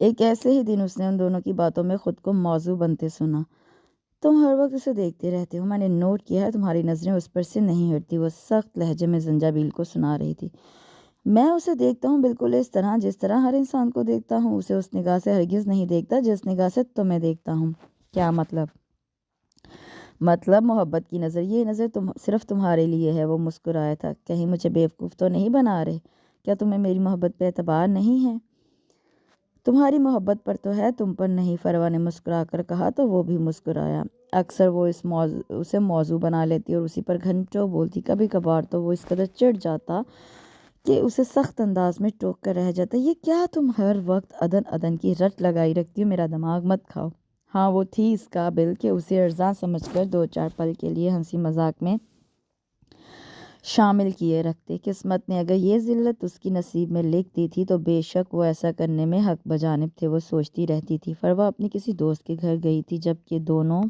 ایک ایسے ہی دن اس نے ان دونوں کی باتوں میں خود کو موضوع بنتے سنا۔ تم ہر وقت اسے دیکھتے رہتے ہو، میں نے نوٹ کیا ہے تمہاری نظریں اس پر سے نہیں ہٹتی۔ وہ سخت لہجے میں زنجبیل کو سنا رہی تھی۔ میں اسے دیکھتا ہوں بالکل اس طرح جس طرح ہر انسان کو دیکھتا ہوں، اسے اس نگاہ سے ہرگز نہیں دیکھتا جس نگاہ سے تمہیں دیکھتا ہوں۔ کیا مطلب؟ مطلب محبت کی نظر، یہ نظر صرف تمہارے لیے ہے۔ وہ مسکرایا تھا۔ کہیں مجھے بیوقوف تو نہیں بنا رہے؟ کیا تمہیں میری محبت پہ اعتبار نہیں ہے؟ تمہاری محبت پر تو ہے، تم پر نہیں، فروا نے مسکرا کر کہا تو وہ بھی مسکرایا۔ اکثر وہ اسے موضوع بنا لیتی اور اسی پر گھنٹوں بولتی۔ کبھی کبھار تو وہ اس قدر چڑھ جاتا کہ اسے سخت انداز میں ٹوک کر رہ جاتا، یہ کیا تم ہر وقت ادن ادن کی رٹ لگائی رکھتی ہو، میرا دماغ مت کھاؤ۔ ہاں وہ تھی اس قابل کہ اسے ارزاں سمجھ کر دو چار پل کے لیے ہنسی مذاق میں شامل کیے رکھتے۔ قسمت نے اگر یہ ذلت اس کی نصیب میں لکھ دی تھی تو بے شک وہ ایسا کرنے میں حق بجانب تھے۔ وہ سوچتی رہتی تھی۔ فروا اپنی کسی دوست کے گھر گئی تھی جب کہ دونوں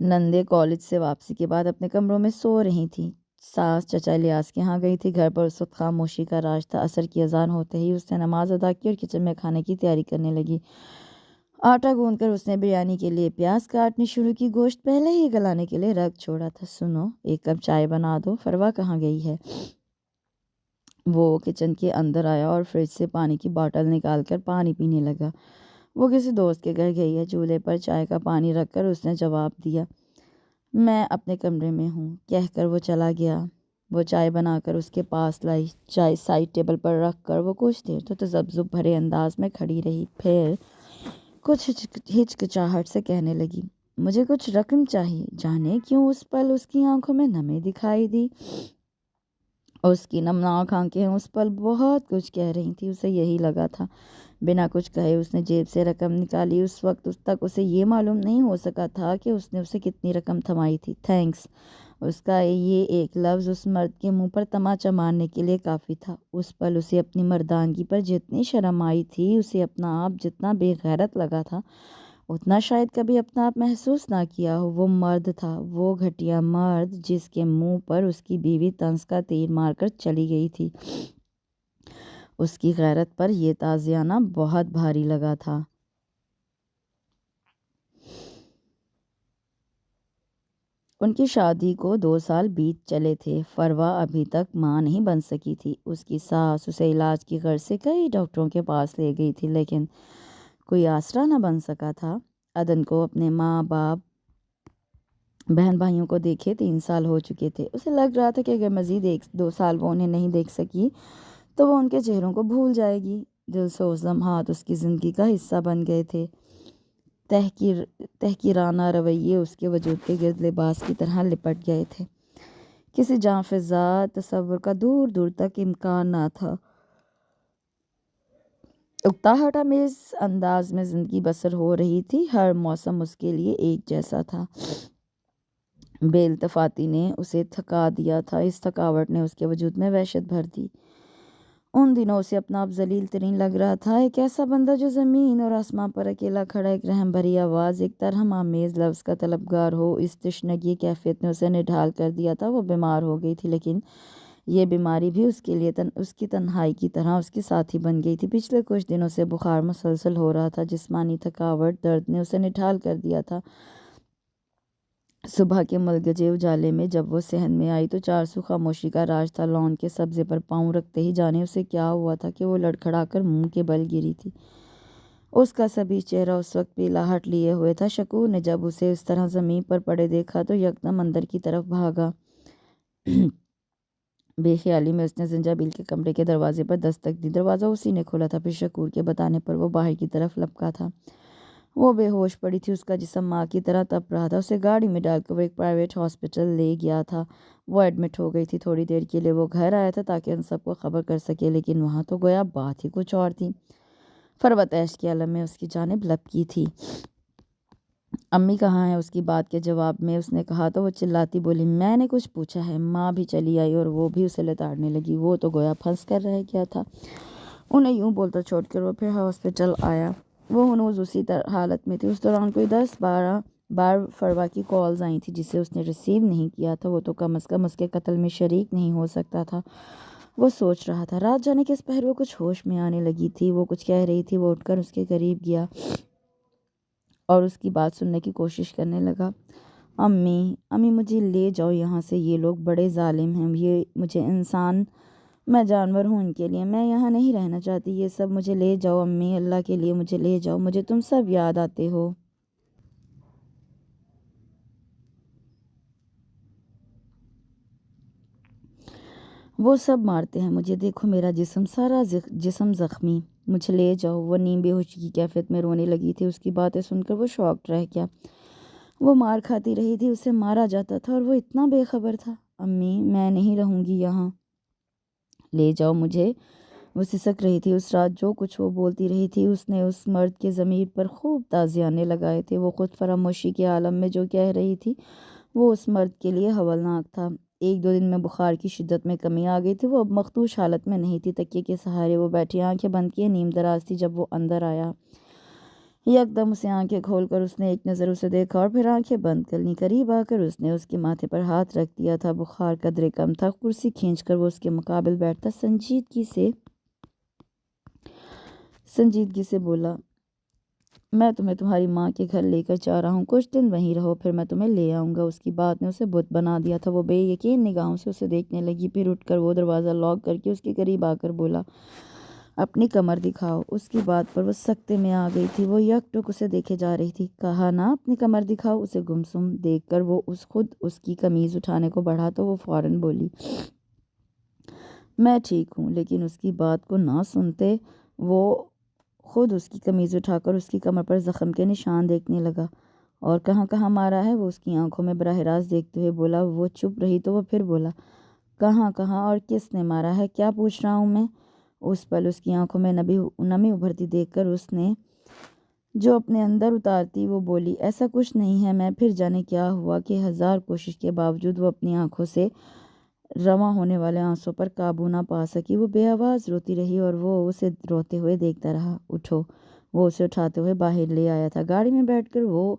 نندے کالج سے واپسی کے بعد اپنے کمروں میں سو رہی تھیں۔ ساس چچا الیاس کے ہاں گئی تھی۔ گھر پر اس وقت خاموشی کا راج تھا۔ عصر کی اذان ہوتے ہی اس نے نماز ادا کی اور کچن میں کھانے کی تیاری کرنے لگی۔ آٹا گوندھ کر اس نے بریانی کے لیے پیاز کاٹنی شروع کی۔ گوشت پہلے ہی گلانے کے لیے رکھ چھوڑا تھا۔ سنو، ایک کپ چائے بنا دو۔ فروا کہاں گئی ہے؟ وہ کچن کے اندر آیا اور فریج سے پانی کی باٹل نکال کر پانی پینے لگا۔ وہ کسی دوست کے گھر گئی ہے، چولہے پر چائے کا پانی رکھ کر اس نے جواب دیا۔ میں اپنے کمرے میں ہوں، کہہ کر وہ چلا گیا۔ وہ چائے بنا کر اس کے پاس لائی۔ چائے سائڈ ٹیبل پر رکھ کر وہ کچھ دیر تو تذبذب بھرے انداز میں کھڑی رہی، پھر کچھ ہچکچاہٹ سے کہنے لگی، مجھے کچھ رقم چاہیے۔ جانے کیوں اس پل اس کی آنکھوں میں نمی دکھائی دی۔ اس کی نمناک آنکھیں اس پل بہت کچھ کہہ رہی تھی، اسے یہی لگا تھا۔ بنا کچھ کہے اس نے جیب سے رقم نکالی۔ اس وقت تک اسے یہ معلوم نہیں ہو سکا تھا کہ اس نے اسے کتنی رقم تھمائی تھی۔ تھینکس، اس کا یہ ایک لفظ اس مرد کے منہ پر تماچا مارنے کے لیے کافی تھا۔ اس پل اسے اپنی مردانگی پر جتنی شرم آئی تھی، اسے اپنا آپ جتنا بے غیرت لگا تھا، اتنا شاید کبھی اپنا آپ محسوس نہ کیا ہو۔ وہ مرد تھا، وہ گھٹیا مرد جس کے منہ پر اس کی بیوی طنز کا تیر مار کر چلی گئی تھی۔ اس کی غیرت پر یہ تازیانہ بہت بھاری لگا تھا۔ ان کی شادی کو 2 سال بیت چلے تھے۔ فروا ابھی تک ماں نہیں بن سکی تھی۔ اس کی ساس اسے علاج کی غرض سے کئی ڈاکٹروں کے پاس لے گئی تھی، لیکن کوئی آسرا نہ بن سکا تھا۔ عدن کو اپنے ماں باپ بہن بھائیوں کو دیکھے 3 سال ہو چکے تھے۔ اسے لگ رہا تھا کہ اگر مزید 1-2 سال وہ انہیں نہیں دیکھ سکی تو وہ ان کے چہروں کو بھول جائے گی۔ دلسوز لمحات اس کی زندگی کا حصہ بن گئے تھے۔ تحقیرانہ رویے اس کے وجود کے گرد لباس کی طرح لپٹ گئے تھے۔ کسی جاں فضا تصور کا دور دور تک امکان نہ تھا۔ اکتاہٹ آمیز انداز میں زندگی بسر ہو رہی تھی۔ ہر موسم اس کے لیے ایک جیسا تھا۔ بے التفاتی نے اسے تھکا دیا تھا۔ اس تھکاوٹ نے اس کے وجود میں وحشت بھر دی۔ ان دنوں اسے اپنا آپ ذلیل ترین لگ رہا تھا۔ ایک ایسا بندہ جو زمین اور آسمان پر اکیلا کھڑا، ایک رحم بھری آواز، ایک ترہم آمیز لفظ کا طلبگار ہو۔ اس تشنگی کیفیت نے اسے نڈھال کر دیا تھا۔ وہ بیمار ہو گئی تھی، لیکن یہ بیماری بھی اس کے لیے اس کی تنہائی کی طرح اس کی ساتھی بن گئی تھی۔ پچھلے کچھ دنوں سے بخار مسلسل ہو رہا تھا۔ جسمانی تھکاوٹ، درد نے اسے نڈھال کر دیا تھا۔ صبح کے ملگجے اجالے میں جب وہ صحن میں آئی تو چارسو خاموشی کا راج تھا۔ لان کے سبزے پر پاؤں رکھتے ہی جانے اسے کیا ہوا تھا کہ وہ لڑکھڑا کر منہ کے بل گری تھی۔ اس کا سبھی چہرہ اس وقت پیلاہٹ لیے ہوئے تھا۔ شکور نے جب اسے اس طرح زمین پر پڑے دیکھا تو یکدم اندر کی طرف بھاگا۔ بے خیالی میں اس نے زنجبیل کے کمرے کے دروازے پر دستک دی۔ دروازہ اسی نے کھولا تھا، پھر شکور کے بتانے پر وہ باہر کی طرف لپکا تھا۔ وہ بے ہوش پڑی تھی، اس کا جسم ماں کی طرح تپ رہا تھا۔ اسے گاڑی میں ڈال کر وہ ایک پرائیویٹ ہاسپٹل لے گیا تھا۔ وہ ایڈمٹ ہو گئی تھی۔ تھوڑی دیر کے لیے وہ گھر آیا تھا تاکہ ان سب کو خبر کر سکے، لیکن وہاں تو گویا بات ہی کچھ اور تھی۔ فروا عیش کے عالم میں اس کی جانب لپکی تھی۔ امی کہاں ہیں؟ اس کی بات کے جواب میں اس نے کہا تو وہ چلاتی بولی، میں نے کچھ پوچھا ہے؟ ماں بھی چلی آئی اور وہ بھی اسے لتاڑنے لگی۔ وہ تو گویا پھنس کر رہ گیا تھا۔ انہیں یوں بولتا چھوڑ کر وہ پھر ہاسپٹل آیا۔ وہ ہنوز اسی حالت میں تھی۔ اس دوران کوئی 10-12 بار فروا کی کالز آئی تھیں جسے اس نے ریسیو نہیں کیا تھا۔ وہ تو کم از کم اس کے قتل میں شریک نہیں ہو سکتا تھا۔ وہ سوچ رہا تھا۔ رات جانے کے اس پہر وہ کچھ ہوش میں آنے لگی تھی، وہ کچھ کہہ رہی تھی۔ وہ اٹھ کر اس کے قریب گیا اور اس کی بات سننے کی کوشش کرنے لگا۔ امی مجھے لے جاؤ یہاں سے، یہ لوگ بڑے ظالم ہیں، یہ مجھے انسان، میں جانور ہوں ان کے لیے، میں یہاں نہیں رہنا چاہتی، یہ سب مجھے لے جاؤ امی، اللہ کے لیے مجھے لے جاؤ، مجھے تم سب یاد آتے ہو۔ وہ سب مارتے ہیں مجھے، دیکھو میرا جسم، سارا جسم زخمی، مجھے لے جاؤ۔ وہ نیم بے ہوشی کی کیفیت میں رونے لگی تھی۔ اس کی باتیں سن کر وہ شاکڈ رہ گیا۔ وہ مار کھاتی رہی تھی، اسے مارا جاتا تھا اور وہ اتنا بے خبر تھا۔ امی میں نہیں رہوں گی یہاں، لے جاؤ مجھے۔ وہ سسک رہی تھی۔ اس رات جو کچھ وہ بولتی رہی تھی، اس نے اس مرد کے ضمیر پر خوب تازیانے لگائے تھے۔ وہ خود فراموشی کے عالم میں جو کہہ رہی تھی وہ اس مرد کے لیے ہولناک تھا۔ ایک دو دن میں بخار کی شدت میں کمی آ گئی تھی۔ وہ اب مخدوش حالت میں نہیں تھی۔ تکیے کے سہارے وہ بیٹھی، آنکھیں بند کیے نیم دراز تھی۔ جب وہ اندر آیا، یک دم اسے آنکھیں کھول کر اس نے ایک نظر اسے دیکھا اور پھر آنکھیں بند کر لیں۔ قریب آ کر اس نے اس کے ماتھے پر ہاتھ رکھ دیا تھا۔ بخار قدرے کم تھا۔ کرسی کھینچ کر وہ اس کے مقابل بیٹھتا سنجیدگی سے بولا، میں تمہیں تمہاری ماں کے گھر لے کر جا رہا ہوں، کچھ دن وہیں رہو، پھر میں تمہیں لے آؤں گا۔ اس کی بات نے اسے بت بنا دیا تھا۔ وہ بے یقین نگاہوں سے اسے دیکھنے لگی، پھر اٹھ کر وہ دروازہ لاک کر کے اس کے قریب آ کر بولا، اپنی کمر دکھاؤ۔ اس کی بات پر وہ سکتے میں آ گئی تھی۔ وہ یک ٹک اسے دیکھے جا رہی تھی۔ کہا نا اپنی کمر دکھاؤ۔ اسے گمسم دیکھ کر وہ خود اس کی قمیض اٹھانے کو بڑھا تو وہ فوراً بولی، میں ٹھیک ہوں۔ لیکن اس کی بات کو نہ سنتے وہ خود اس کی قمیض اٹھا کر اس کی کمر پر زخم کے نشان دیکھنے لگا۔ اور کہاں کہاں مارا ہے؟ وہ اس کی آنکھوں میں براہ راست دیکھتے ہوئے بولا۔ وہ چپ رہی تو وہ پھر بولا، کہاں کہاں اور کس نے مارا ہے؟ کیا پوچھ رہا ہوں میں؟ اس پل اس کی آنکھوں میں نمی ابھرتی دیکھ کر اس نے جو اپنے اندر اتارتی وہ بولی، ایسا کچھ نہیں ہے میں۔ پھر جانے کیا ہوا کہ ہزار کوشش کے باوجود وہ اپنی آنکھوں سے رواں ہونے والے آنسوں پر قابو نہ پا سکی۔ وہ بے آواز روتی رہی اور وہ اسے روتے ہوئے دیکھتا رہا۔ اٹھو، وہ اسے اٹھاتے ہوئے باہر لے آیا تھا۔ گاڑی میں بیٹھ کر وہ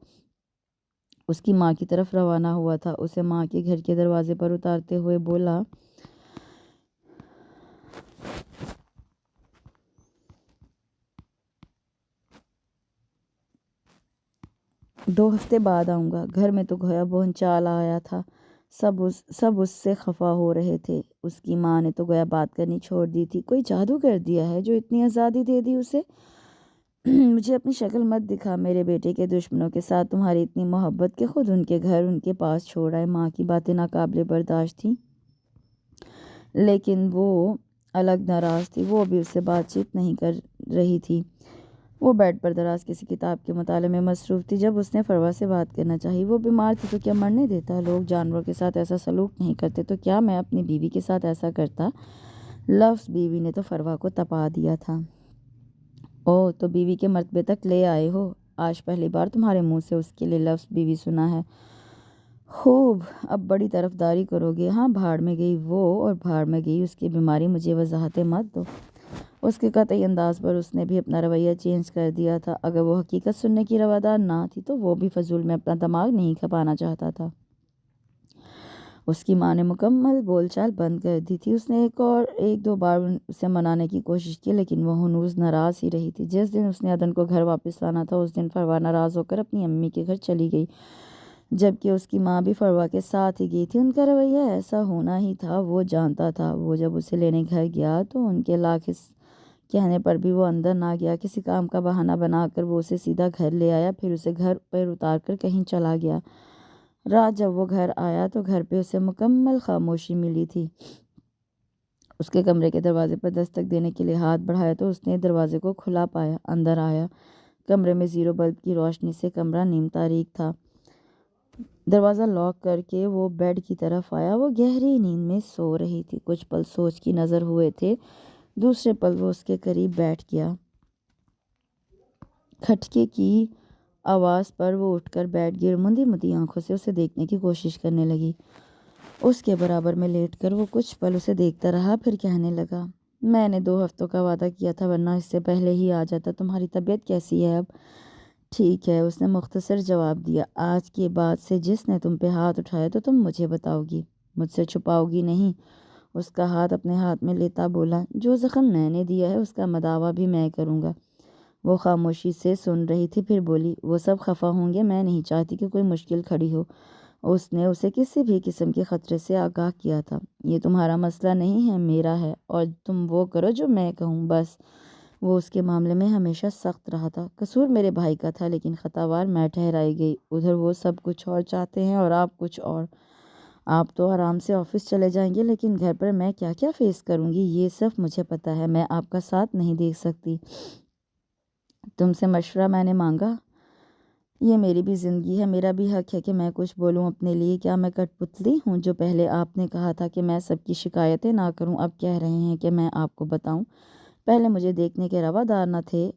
اس کی ماں کی طرف روانہ ہوا تھا۔ اسے ماں کے گھر کے دروازے پر اتارتے ہوئے بولا، 2 ہفتے بعد آؤں گا۔ گھر میں تو گویا بھونچال آیا تھا۔ سب اس سے خفا ہو رہے تھے۔ اس کی ماں نے تو گویا بات کرنی چھوڑ دی تھی۔ کوئی جادو کر دیا ہے جو اتنی آزادی دے دی اسے؟ مجھے اپنی شکل مت دکھا۔ میرے بیٹے کے دشمنوں کے ساتھ تمہاری اتنی محبت کہ خود ان کے گھر ان کے پاس چھوڑ آئے۔ ماں کی باتیں ناقابل برداشت تھیں، لیکن وہ الگ ناراض تھی۔ وہ ابھی اس سے بات چیت نہیں کر رہی تھی۔ وہ بیڈ پر دراز کسی کتاب کے مطالعے میں مصروف تھی جب اس نے فروا سے بات کرنا چاہی۔ وہ بیمار تھی تو کیا مرنے دیتا؟ لوگ جانوروں کے ساتھ ایسا سلوک نہیں کرتے تو کیا میں اپنی بیوی کے ساتھ ایسا کرتا؟ لفظ بیوی نے تو فروا کو تپا دیا تھا۔ او تو بیوی کے مرتبے تک لے آئے ہو؟ آج پہلی بار تمہارے منہ سے اس کے لیے لفظ بیوی سنا ہے۔ خوب، اب بڑی طرفداری کرو گے۔ ہاں، بھاڑ میں گئی وہ اور بھاڑ میں گئی اس کی بیماری، مجھے وضاحتیں مت دو۔ اس کے قطعی انداز پر اس نے بھی اپنا رویہ چینج کر دیا تھا۔ اگر وہ حقیقت سننے کی روادار نہ تھی تو وہ بھی فضول میں اپنا دماغ نہیں کھپانا چاہتا تھا۔ اس کی ماں نے مکمل بول چال بند کر دی تھی۔ اس نے ایک دو بار اسے منانے کی کوشش کی لیکن وہ ہنوز ناراض ہی رہی تھی۔ جس دن اس نے عدن کو گھر واپس لانا تھا اس دن فروا ناراض ہو کر اپنی امی کے گھر چلی گئی، جبکہ اس کی ماں بھی فروا کے ساتھ ہی گئی تھی۔ ان کا رویہ ایسا ہونا ہی تھا، وہ جانتا تھا۔ وہ جب اسے لینے گھر گیا تو ان کے لاکھ کہنے پر بھی وہ اندر نہ گیا۔ کسی کام کا بہانہ بنا کر وہ اسے سیدھا گھر لے آیا، پھر اسے گھر پر اتار کر کہیں چلا گیا۔ رات جب وہ گھر آیا تو گھر پہ اسے مکمل خاموشی ملی تھی۔ اس کے کمرے کے دروازے پر دستک دینے کے لیے ہاتھ بڑھایا تو اس نے دروازے کو کھلا پایا۔ اندر آیا۔ کمرے میں زیرو بلب کی روشنی سے کمرہ نیم تاریک تھا۔ دروازہ لاک کر کے وہ بیڈ کی طرف آیا۔ وہ گہری نیند میں سو رہی تھی۔ کچھ پل سوچ کی نظر ہوئے تھے، دوسرے پل وہ اس کے قریب بیٹھ گیا۔ کھٹکے کی آواز پر وہ اٹھ کر بیٹھ گئی اور مندی مندی آنکھوں سے اسے دیکھنے کی کوشش کرنے لگی۔ اس کے برابر میں لیٹ کر وہ کچھ پل اسے دیکھتا رہا، پھر کہنے لگا، میں نے 2 ہفتوں کا وعدہ کیا تھا ورنہ اس سے پہلے ہی آ جاتا۔ تمہاری طبیعت کیسی ہے اب؟ ٹھیک ہے، اس نے مختصر جواب دیا۔ آج کے بعد سے جس نے تم پہ ہاتھ اٹھایا تو تم مجھے بتاؤ گی، مجھ سے چھپاؤ گی نہیں۔ اس کا ہاتھ اپنے ہاتھ میں لیتا بولا، جو زخم میں نے دیا ہے اس کا مداوع بھی میں کروں گا۔ وہ خاموشی سے سن رہی تھی، پھر بولی، وہ سب خفا ہوں گے، میں نہیں چاہتی کہ کوئی مشکل کھڑی ہو۔ اس نے اسے کسی بھی قسم کے خطرے سے آگاہ کیا تھا۔ یہ تمہارا مسئلہ نہیں ہے، میرا ہے، اور تم وہ کرو جو میں کہوں بس۔ وہ اس کے معاملے میں ہمیشہ سخت رہا تھا۔ قصور میرے بھائی کا تھا، لیکن خطاوار میں ٹھہرائی گئی۔ ادھر وہ سب کچھ اور چاہتے ہیں اور آپ کچھ اور۔ آپ تو آرام سے آفس چلے جائیں گے، لیکن گھر پر میں کیا کیا فیس کروں گی یہ صرف مجھے پتہ ہے۔ میں آپ کا ساتھ نہیں دیکھ سکتی۔ تم سے مشورہ میں نے مانگا۔ یہ میری بھی زندگی ہے، میرا بھی حق ہے کہ میں کچھ بولوں اپنے لیے۔ کیا میں کٹ پتلی ہوں؟ جو پہلے آپ نے کہا تھا کہ میں سب کی شکایتیں نہ کروں، اب کہہ رہے ہیں کہ میں آپ کو بتاؤں۔ پہلے مجھے دیکھنے کے روادار نہ تھے،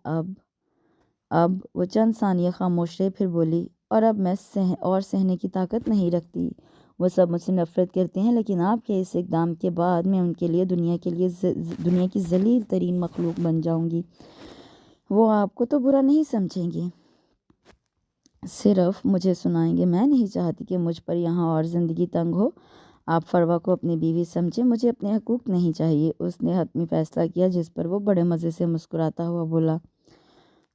اب وہ چند ثانیہ خاموش رہے، پھر بولی، اور اب میں سہنے کی طاقت نہیں رکھتی۔ وہ سب مجھ سے نفرت کرتے ہیں، لیکن آپ کے اس اقدام کے بعد میں ان کے لیے دنیا کی ذلیل ترین مخلوق بن جاؤں گی۔ وہ آپ کو تو برا نہیں سمجھیں گے، صرف مجھے سنائیں گے۔ میں نہیں چاہتی کہ مجھ پر یہاں اور زندگی تنگ ہو۔ آپ فروا کو اپنی بیوی سمجھیں، مجھے اپنے حقوق نہیں چاہیے۔ اس نے حتمی فیصلہ کیا، جس پر وہ بڑے مزے سے مسکراتا ہوا بولا،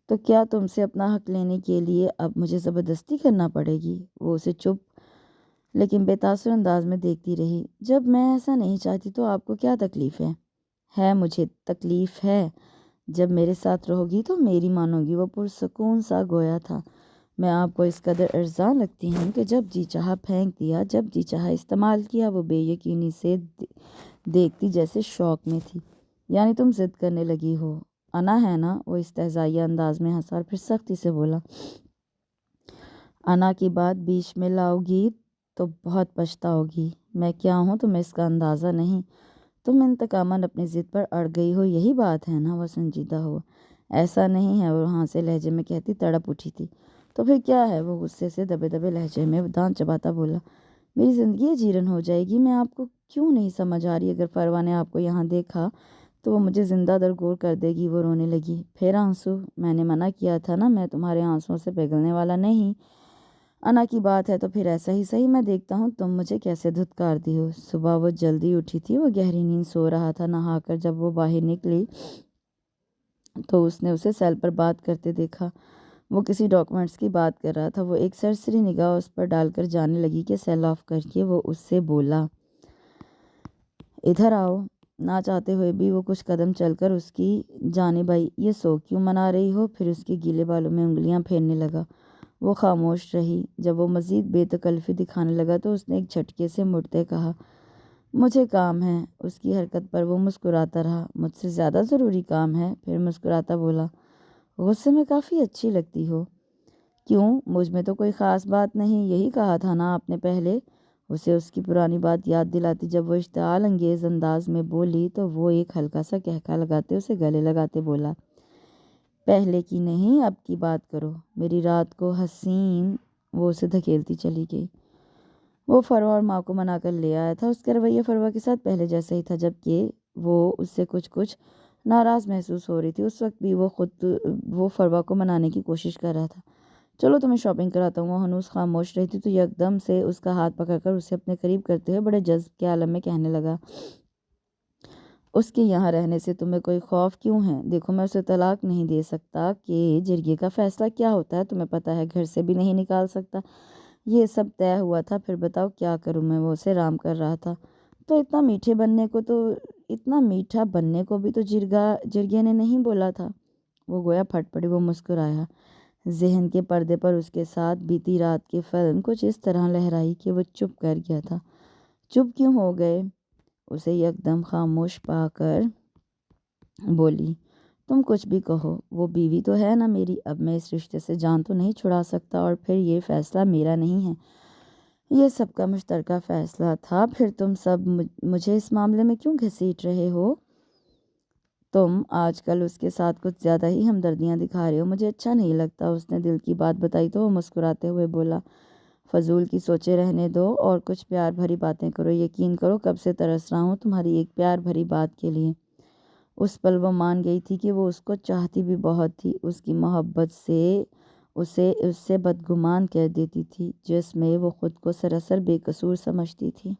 تو کیا تم سے اپنا حق لینے کے لیے اب مجھے زبردستی کرنا پڑے گی؟ وہ اسے چپ لیکن بے تاثر انداز میں دیکھتی رہی۔ جب میں ایسا نہیں چاہتی تو آپ کو کیا تکلیف ہے؟ مجھے تکلیف ہے۔ جب میرے ساتھ رہو گی تو میری مانو گی۔ وہ پرسکون سا گویا تھا۔ میں آپ کو اس قدر ارزاں لگتی ہوں کہ جب جی چاہا پھینک دیا، جب جی چاہا استعمال کیا۔ وہ بے یقینی سے دیکھتی جیسے شوق میں تھی۔ یعنی تم ضد کرنے لگی ہو، انا ہے نا؟ وہ استہزائیہ انداز میں ہنسا اور پھر سختی سے بولا، انا کی بات بیچ میں لاؤ گی تو بہت پچھتاؤ گی۔ میں کیا ہوں تمہیں اس کا اندازہ نہیں۔ تم انتقاماً اپنی ضد پر اڑ گئی ہو، یہی بات ہے نا؟ وہ سنجیدہ ہو، ایسا نہیں ہے، وہ وہاں سے لہجے میں کہتی تڑپ اٹھی تھی۔ تو پھر کیا ہے؟ وہ غصے سے دبے دبے لہجے میں دانت چباتا بولا، میری زندگی جیرن ہو جائے گی۔ میں آپ کو کیوں نہیں سمجھ آ رہی؟ اگر فروا نے آپ کو یہاں دیکھا تو وہ مجھے زندہ درگور کر دے گی۔ وہ رونے لگی۔ پھر آنسو؟ میں نے منع کیا تھا نا، میں تمہارے آنسوؤں سے پگھلنے والا نہیں۔ انا کی بات ہے تو پھر ایسا ہی صحیح، میں دیکھتا ہوں تم مجھے کیسے دھتکارتی ہو۔ صبح وہ جلدی اٹھی تھی، وہ گہری نیند سو رہا تھا۔ نہا کر جب وہ باہر نکلی تو اس نے اسے سیل پر بات کرتے دیکھا۔ وہ کسی ڈاکومنٹس کی بات کر رہا تھا۔ وہ ایک سرسری نگاہ اس پر ڈال کر جانے لگی کہ سیل آف کر کے وہ اس سے بولا، ادھر آؤ۔ نہ چاہتے ہوئے بھی وہ کچھ قدم چل کر اس کی جانب آئی۔ یہ سو کیوں منا رہی ہو؟ پھر اس کے گیلے بالوں میں انگلیاں پھیرنے لگا۔ وہ خاموش رہی۔ جب وہ مزید بے تکلفی دکھانے لگا تو اس نے ایک جھٹکے سے مڑتے کہا، مجھے کام ہے۔ اس کی حرکت پر وہ مسکراتا رہا، مجھ سے زیادہ ضروری کام ہے؟ پھر مسکراتا بولا، غصے میں کافی اچھی لگتی ہو۔ کیوں؟ مجھ میں تو کوئی خاص بات نہیں، یہی کہا تھا نا آپ نے پہلے؟ اسے اس کی پرانی بات یاد دلاتی جب وہ اشتعال انگیز انداز میں بولی تو وہ ایک ہلکا سا کہکا لگاتے اسے گلے لگاتے بولا، پہلے کی نہیں اب کی بات کرو، میری رات کو حسین۔ وہ اسے دھکیلتی چلی گئی۔ وہ فروا اور ماں کو منا کر لے آیا تھا۔ اس کا رویہ فروا کے ساتھ پہلے جیسا ہی تھا، جبکہ وہ اس سے کچھ ناراض محسوس ہو رہی تھی۔ اس وقت بھی وہ فروا کو منانے کی کوشش کر رہا تھا، چلو تمہیں شاپنگ کراتا ہوں۔ وہ ہنوز خاموش رہی تھی تو یکدم سے اس کا ہاتھ پکڑ کر اسے اپنے قریب کرتے ہوئے بڑے جذب کے عالم میں کہنے لگا، اس کے یہاں رہنے سے تمہیں کوئی خوف کیوں ہے؟ دیکھو میں اسے طلاق نہیں دے سکتا کہ جرگے کا فیصلہ کیا ہوتا ہے تمہیں پتہ ہے، گھر سے بھی نہیں نکال سکتا۔ یہ سب طے ہوا تھا، پھر بتاؤ کیا کروں میں؟ وہ اسے رام کر رہا تھا، تو اتنا میٹھا بننے کو بھی تو جرگے نے نہیں بولا تھا۔ وہ گویا پھٹ پڑی۔ وہ مسکرایا۔ ذہن کے پردے پر اس کے ساتھ بیتی رات کی فلم کچھ اس طرح لہرائی کہ وہ چپ کر گیا تھا۔ چپ کیوں ہو گئے؟ اسے یکدم خاموش پا کر بولی، تم کچھ بھی کہو، وہ بیوی تو ہے نا میری، اب میں اس رشتے سے جان تو نہیں چھڑا سکتا، اور پھر یہ فیصلہ میرا نہیں ہے، یہ سب کا مشترکہ فیصلہ تھا۔ پھر تم سب مجھے اس معاملے میں کیوں گھسیٹ رہے ہو؟ تم آج کل اس کے ساتھ کچھ زیادہ ہی ہمدردیاں دکھا رہے ہو، مجھے اچھا نہیں لگتا۔ اس نے دل کی بات بتائی تو وہ مسکراتے ہوئے بولا، فضول کی سوچیں رہنے دو اور کچھ پیار بھری باتیں کرو۔ یقین کرو کب سے ترس رہا ہوں تمہاری ایک پیار بھری بات کے لیے۔ اس پل وہ مان گئی تھی کہ وہ اس کو چاہتی بھی بہت تھی۔ اس کی محبت سے اسے اس سے بدگمان کر دیتی تھی، جس میں وہ خود کو سراسر بے قصور سمجھتی تھی۔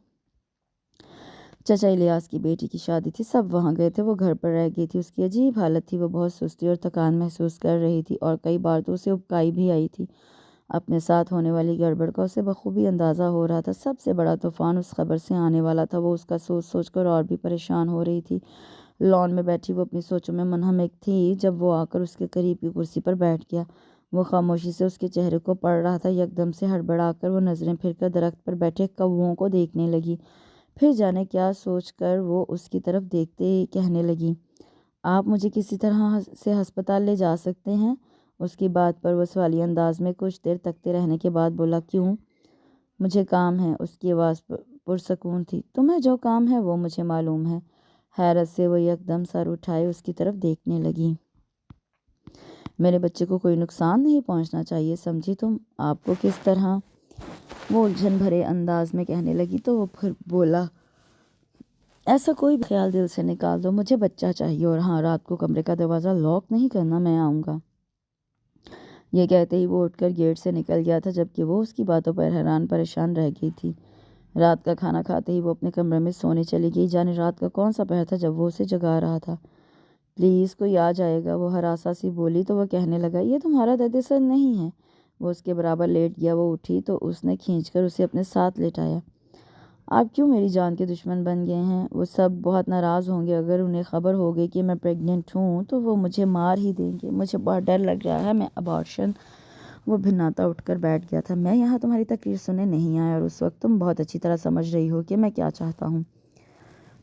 چچا الیاس کی بیٹی کی شادی تھی، سب وہاں گئے تھے، وہ گھر پر رہ گئی تھی۔ اس کی عجیب حالت تھی، وہ بہت سستی اور تھکان محسوس کر رہی تھی اور کئی بار تو اسے ابکائی بھی آئی تھی۔ اپنے ساتھ ہونے والی گڑبڑ کا اسے بخوبی اندازہ ہو رہا تھا۔ سب سے بڑا طوفان اس خبر سے آنے والا تھا۔ وہ اس کا سوچ سوچ کر اور بھی پریشان ہو رہی تھی۔ لان میں بیٹھی وہ اپنی سوچوں میں منہمک تھی جب وہ آ کر اس کے قریب کی کرسی پر بیٹھ گیا۔ وہ خاموشی سے اس کے چہرے کو پڑھ رہا تھا۔ یکدم سے ہڑبڑا کر وہ نظریں پھر کر درخت پر بیٹھے کوؤں کو دیکھنے لگی۔ پھر جانے کیا سوچ کر وہ اس کی طرف دیکھتے ہی کہنے لگی، آپ مجھے کسی طرح سے ہسپتال لے جا سکتے ہیں؟ اس کی بات پر وہ سوالی انداز میں کچھ دیر تکتے رہنے کے بعد بولا، کیوں؟ مجھے کام ہے۔ اس کی آواز پرسکون تھی۔ تمہیں جو کام ہے وہ مجھے معلوم ہے۔ حیرت سے وہ یکدم سر اٹھائے اس کی طرف دیکھنے لگی۔ میرے بچے کو کوئی نقصان نہیں پہنچنا چاہیے، سمجھی تم؟ آپ کو کس طرح؟ وہ الجھن بھرے انداز میں کہنے لگی تو وہ پھر بولا، ایسا کوئی بھی خیال دل سے نکال دو، مجھے بچہ چاہیے، اور ہاں، رات کو کمرے کا دروازہ لاک نہیں کرنا، میں آؤں گا۔ یہ کہتے ہی وہ اٹھ کر گیٹ سے نکل گیا تھا، جبکہ وہ اس کی باتوں پر حیران پریشان رہ گئی تھی۔ رات کا کھانا کھاتے ہی وہ اپنے کمرے میں سونے چلی گئی۔ جانے رات کا کون سا پہر تھا جب وہ اسے جگا رہا تھا۔ پلیز کوئی آ جائے گا، وہ ہراساں سی بولی تو وہ کہنے لگا، یہ تمہارا درد سر نہیں ہے۔ وہ اس کے برابر لیٹ گیا۔ وہ اٹھی تو اس نے کھینچ کر اسے اپنے ساتھ لیٹایا۔ آپ کیوں میری جان کے دشمن بن گئے ہیں؟ وہ سب بہت ناراض ہوں گے، اگر انہیں خبر ہو گئی کہ میں پریگننٹ ہوں تو وہ مجھے مار ہی دیں گے، مجھے بہت ڈر لگ رہا ہے، میں ابارشن۔ وہ بھناتا اٹھ کر بیٹھ گیا تھا۔ میں یہاں تمہاری تقریر سننے نہیں آیا، اور اس وقت تم بہت اچھی طرح سمجھ رہی ہو کہ میں کیا چاہتا ہوں۔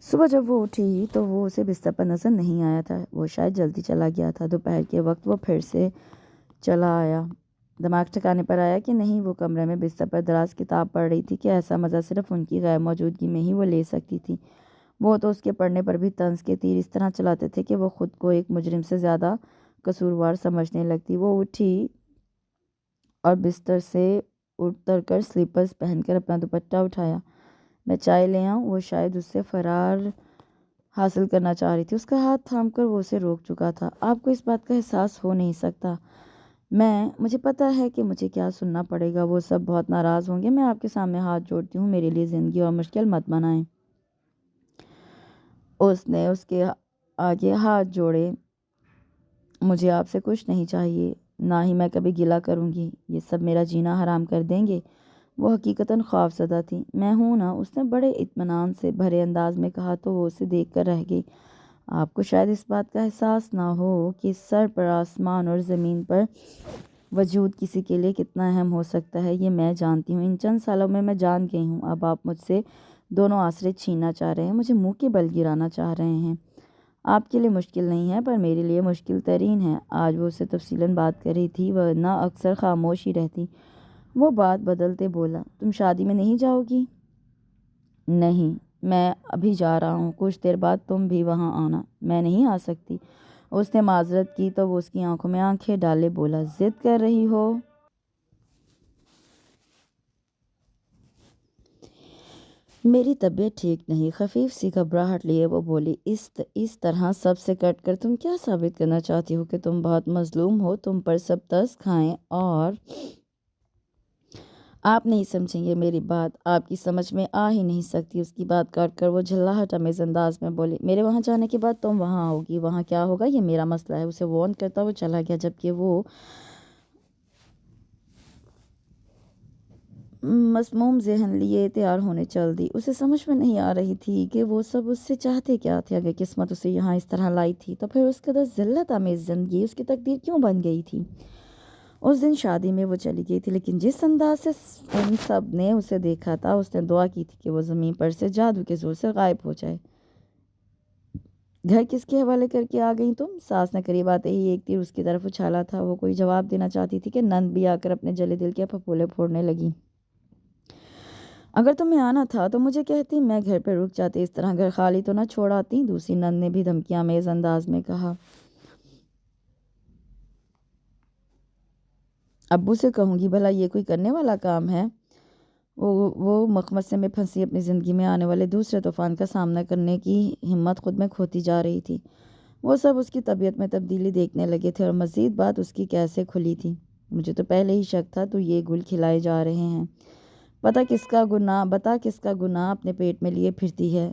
صبح جب وہ اٹھی تو وہ اسے بستر پر نظر نہیں آیا تھا۔ وہ شاید جلدی چلا گیا تھا۔ دوپہر کے وقت وہ پھر سے چلا آیا۔ دماغ ٹھکانے پر آیا کہ نہیں، وہ کمرے میں بستر پر دراز کتاب پڑھ رہی تھی کہ ایسا مزہ صرف ان کی غیر موجودگی میں ہی وہ لے سکتی تھی۔ وہ تو اس کے پڑھنے پر بھی طنز کے تیر اس طرح چلاتے تھے کہ وہ خود کو ایک مجرم سے زیادہ قصوروار سمجھنے لگتی۔ وہ اٹھی اور بستر سے اتر کر سلیپرز پہن کر اپنا دوپٹہ اٹھایا۔ میں چائے لے آؤں؟ وہ شاید اس سے فرار حاصل کرنا چاہ رہی تھی۔ اس کا ہاتھ تھام کر وہ اسے روک چکا تھا۔ آپ کو اس بات کا احساس ہو نہیں سکتا، مجھے پتہ ہے کہ مجھے کیا سننا پڑے گا۔ وہ سب بہت ناراض ہوں گے، میں آپ کے سامنے ہاتھ جوڑتی ہوں، میرے لیے زندگی اور مشکل مت بنائیں۔ اس نے اس کے آگے ہاتھ جوڑے۔ مجھے آپ سے کچھ نہیں چاہیے، نہ ہی میں کبھی گلہ کروں گی، یہ سب میرا جینا حرام کر دیں گے۔ وہ حقیقتاً خوف زدہ تھی۔ میں ہوں نا، اس نے بڑے اطمینان سے بھرے انداز میں کہا تو وہ اسے دیکھ کر رہ گئی۔ آپ کو شاید اس بات کا احساس نہ ہو کہ سر پر آسمان اور زمین پر وجود کسی کے لیے کتنا اہم ہو سکتا ہے، یہ میں جانتی ہوں۔ ان چند سالوں میں جان گئی ہوں۔ اب آپ مجھ سے دونوں آسرے چھیننا چاہ رہے ہیں، مجھے منہ کے بل گرانا چاہ رہے ہیں۔ آپ کے لیے مشکل نہیں ہے، پر میرے لیے مشکل ترین ہے۔ آج وہ اسے تفصیلاً بات کر رہی تھی، ورنہ اکثر خاموش ہی رہتی۔ وہ بات بدلتے بولا، تم شادی میں نہیں جاؤ گی؟ نہیں، میں ابھی جا رہا ہوں، کچھ دیر بعد تم بھی وہاں آنا۔ میں نہیں آ سکتی۔ اس نے معذرت کی تو وہ اس کی آنکھوں میں آنکھیں ڈالے بولا، ضد کر رہی ہو؟ میری طبیعت ٹھیک نہیں۔ خفیف سی گھبراہٹ لیے وہ بولی، اس طرح سب سے کٹ کر تم کیا ثابت کرنا چاہتی ہو؟ کہ تم بہت مظلوم ہو، تم پر سب ترس کھائیں اور آپ نہیں سمجھیں گے میری بات، آپ کی سمجھ میں آ ہی نہیں سکتی۔ اس کی بات کاٹ کر وہ جھلاہٹ آمیز انداز میں بولی، میرے وہاں جانے کے بعد تم وہاں آؤ گی، وہاں کیا ہوگا یہ میرا مسئلہ ہے۔ اسے وارن کرتا وہ چلا گیا، جبکہ وہ مسموم ذہن لیے تیار ہونے چل دی۔ اسے سمجھ میں نہیں آ رہی تھی کہ وہ سب اس سے چاہتے کیا تھے۔ اگر قسمت اسے یہاں اس طرح لائی تھی تو پھر اس قدر ذلت آمیز زندگی اس کی تقدیر کیوں بن گئی تھی؟ اس دن شادی میں وہ چلی گئی تھی، لیکن جس انداز سے ان سب نے اسے دیکھا تھا، اس نے دعا کی تھی کہ وہ زمین پر سے جادو کے زور سے غائب ہو جائے۔ گھر کس کے حوالے کر کے آ گئی تم؟ ساس نے قریب آتے ہی ایک تیر اس کی طرف اچھالا تھا۔ وہ کوئی جواب دینا چاہتی تھی کہ نند بھی آ کر اپنے جلے دل کے پھپولے پھوڑنے لگی۔ اگر تمہیں آنا تھا تو مجھے کہتی، میں گھر پہ رک جاتی، اس طرح گھر خالی تو نہ چھوڑ آتی۔ دوسری نند نے بھی دھمکیاں آمیز انداز میں کہا۔ ابو سے کہوں گی بھلا، یہ کوئی کرنے والا کام ہے؟ وہ مخمصے میں پھنسی اپنی زندگی میں آنے والے دوسرے طوفان کا سامنا کرنے کی ہمت خود میں کھوتی جا رہی تھی۔ وہ سب اس کی طبیعت میں تبدیلی دیکھنے لگے تھے، اور مزید بات اس کی کیسے کھلی تھی۔ مجھے تو پہلے ہی شک تھا تو یہ گل کھلائے جا رہے ہیں۔ بتا کس کا گناہ اپنے پیٹ میں لیے پھرتی ہے؟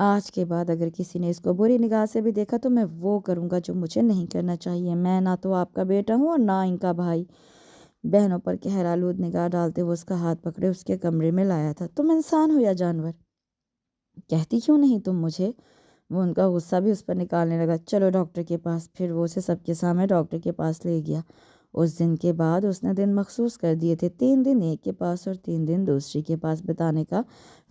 آج کے بعد اگر کسی نے اس کو بری نگاہ سے بھی دیکھا تو میں وہ کروں گا جو مجھے نہیں کرنا چاہیے۔ میں نہ تو آپ کا بیٹا ہوں اور نہ ان کا بھائی۔ بہنوں پر قہرآلود نگاہ ڈالتے وہ اس کا ہاتھ پکڑے اس کے کمرے میں لایا تھا۔ تم انسان ہو یا جانور؟ کہتی کیوں نہیں تم مجھے؟ وہ ان کا غصہ بھی اس پر نکالنے لگا۔ چلو ڈاکٹر کے پاس۔ پھر وہ اسے سب کے سامنے ڈاکٹر کے پاس لے گیا۔ اس دن کے بعد اس نے دن مخصوص کر دیے تھے، 3 دن ایک کے پاس اور 3 دن دوسری کے پاس بتانے کا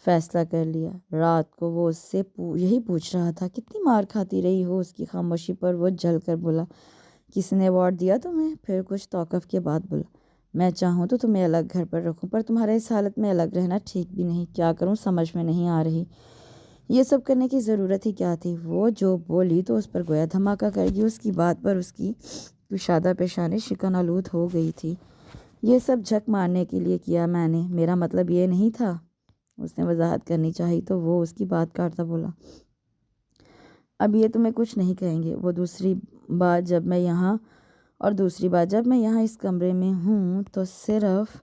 فیصلہ کر لیا۔ رات کو وہ اس سے یہی پوچھ رہا تھا، کتنی مار کھاتی رہی ہو؟ اس کی خاموشی پر وہ جل کر بولا، کسی نے ایوارڈ دیا تمہیں؟ پھر کچھ توقف کے بعد بولا، میں چاہوں تو تمہیں الگ گھر پر رکھوں، پر تمہارے اس حالت میں الگ رہنا ٹھیک بھی نہیں۔ کیا کروں سمجھ میں نہیں آ رہی۔ یہ سب کرنے کی ضرورت ہی کیا تھی؟ وہ جو بولی تو اس پر گویا دھماکہ کر گئی۔ اس کی بات پر اس کی کشادہ پیشانی شکن آلود ہو گئی تھی۔ یہ سب جھک مارنے کے لیے کیا میں نے، میرا مطلب یہ نہیں تھا۔ اس نے وضاحت کرنی چاہی تو وہ اس کی بات کاٹتا بولا، اب یہ تمہیں کچھ نہیں کہیں گے۔ وہ دوسری بات جب میں یہاں اس کمرے میں ہوں تو صرف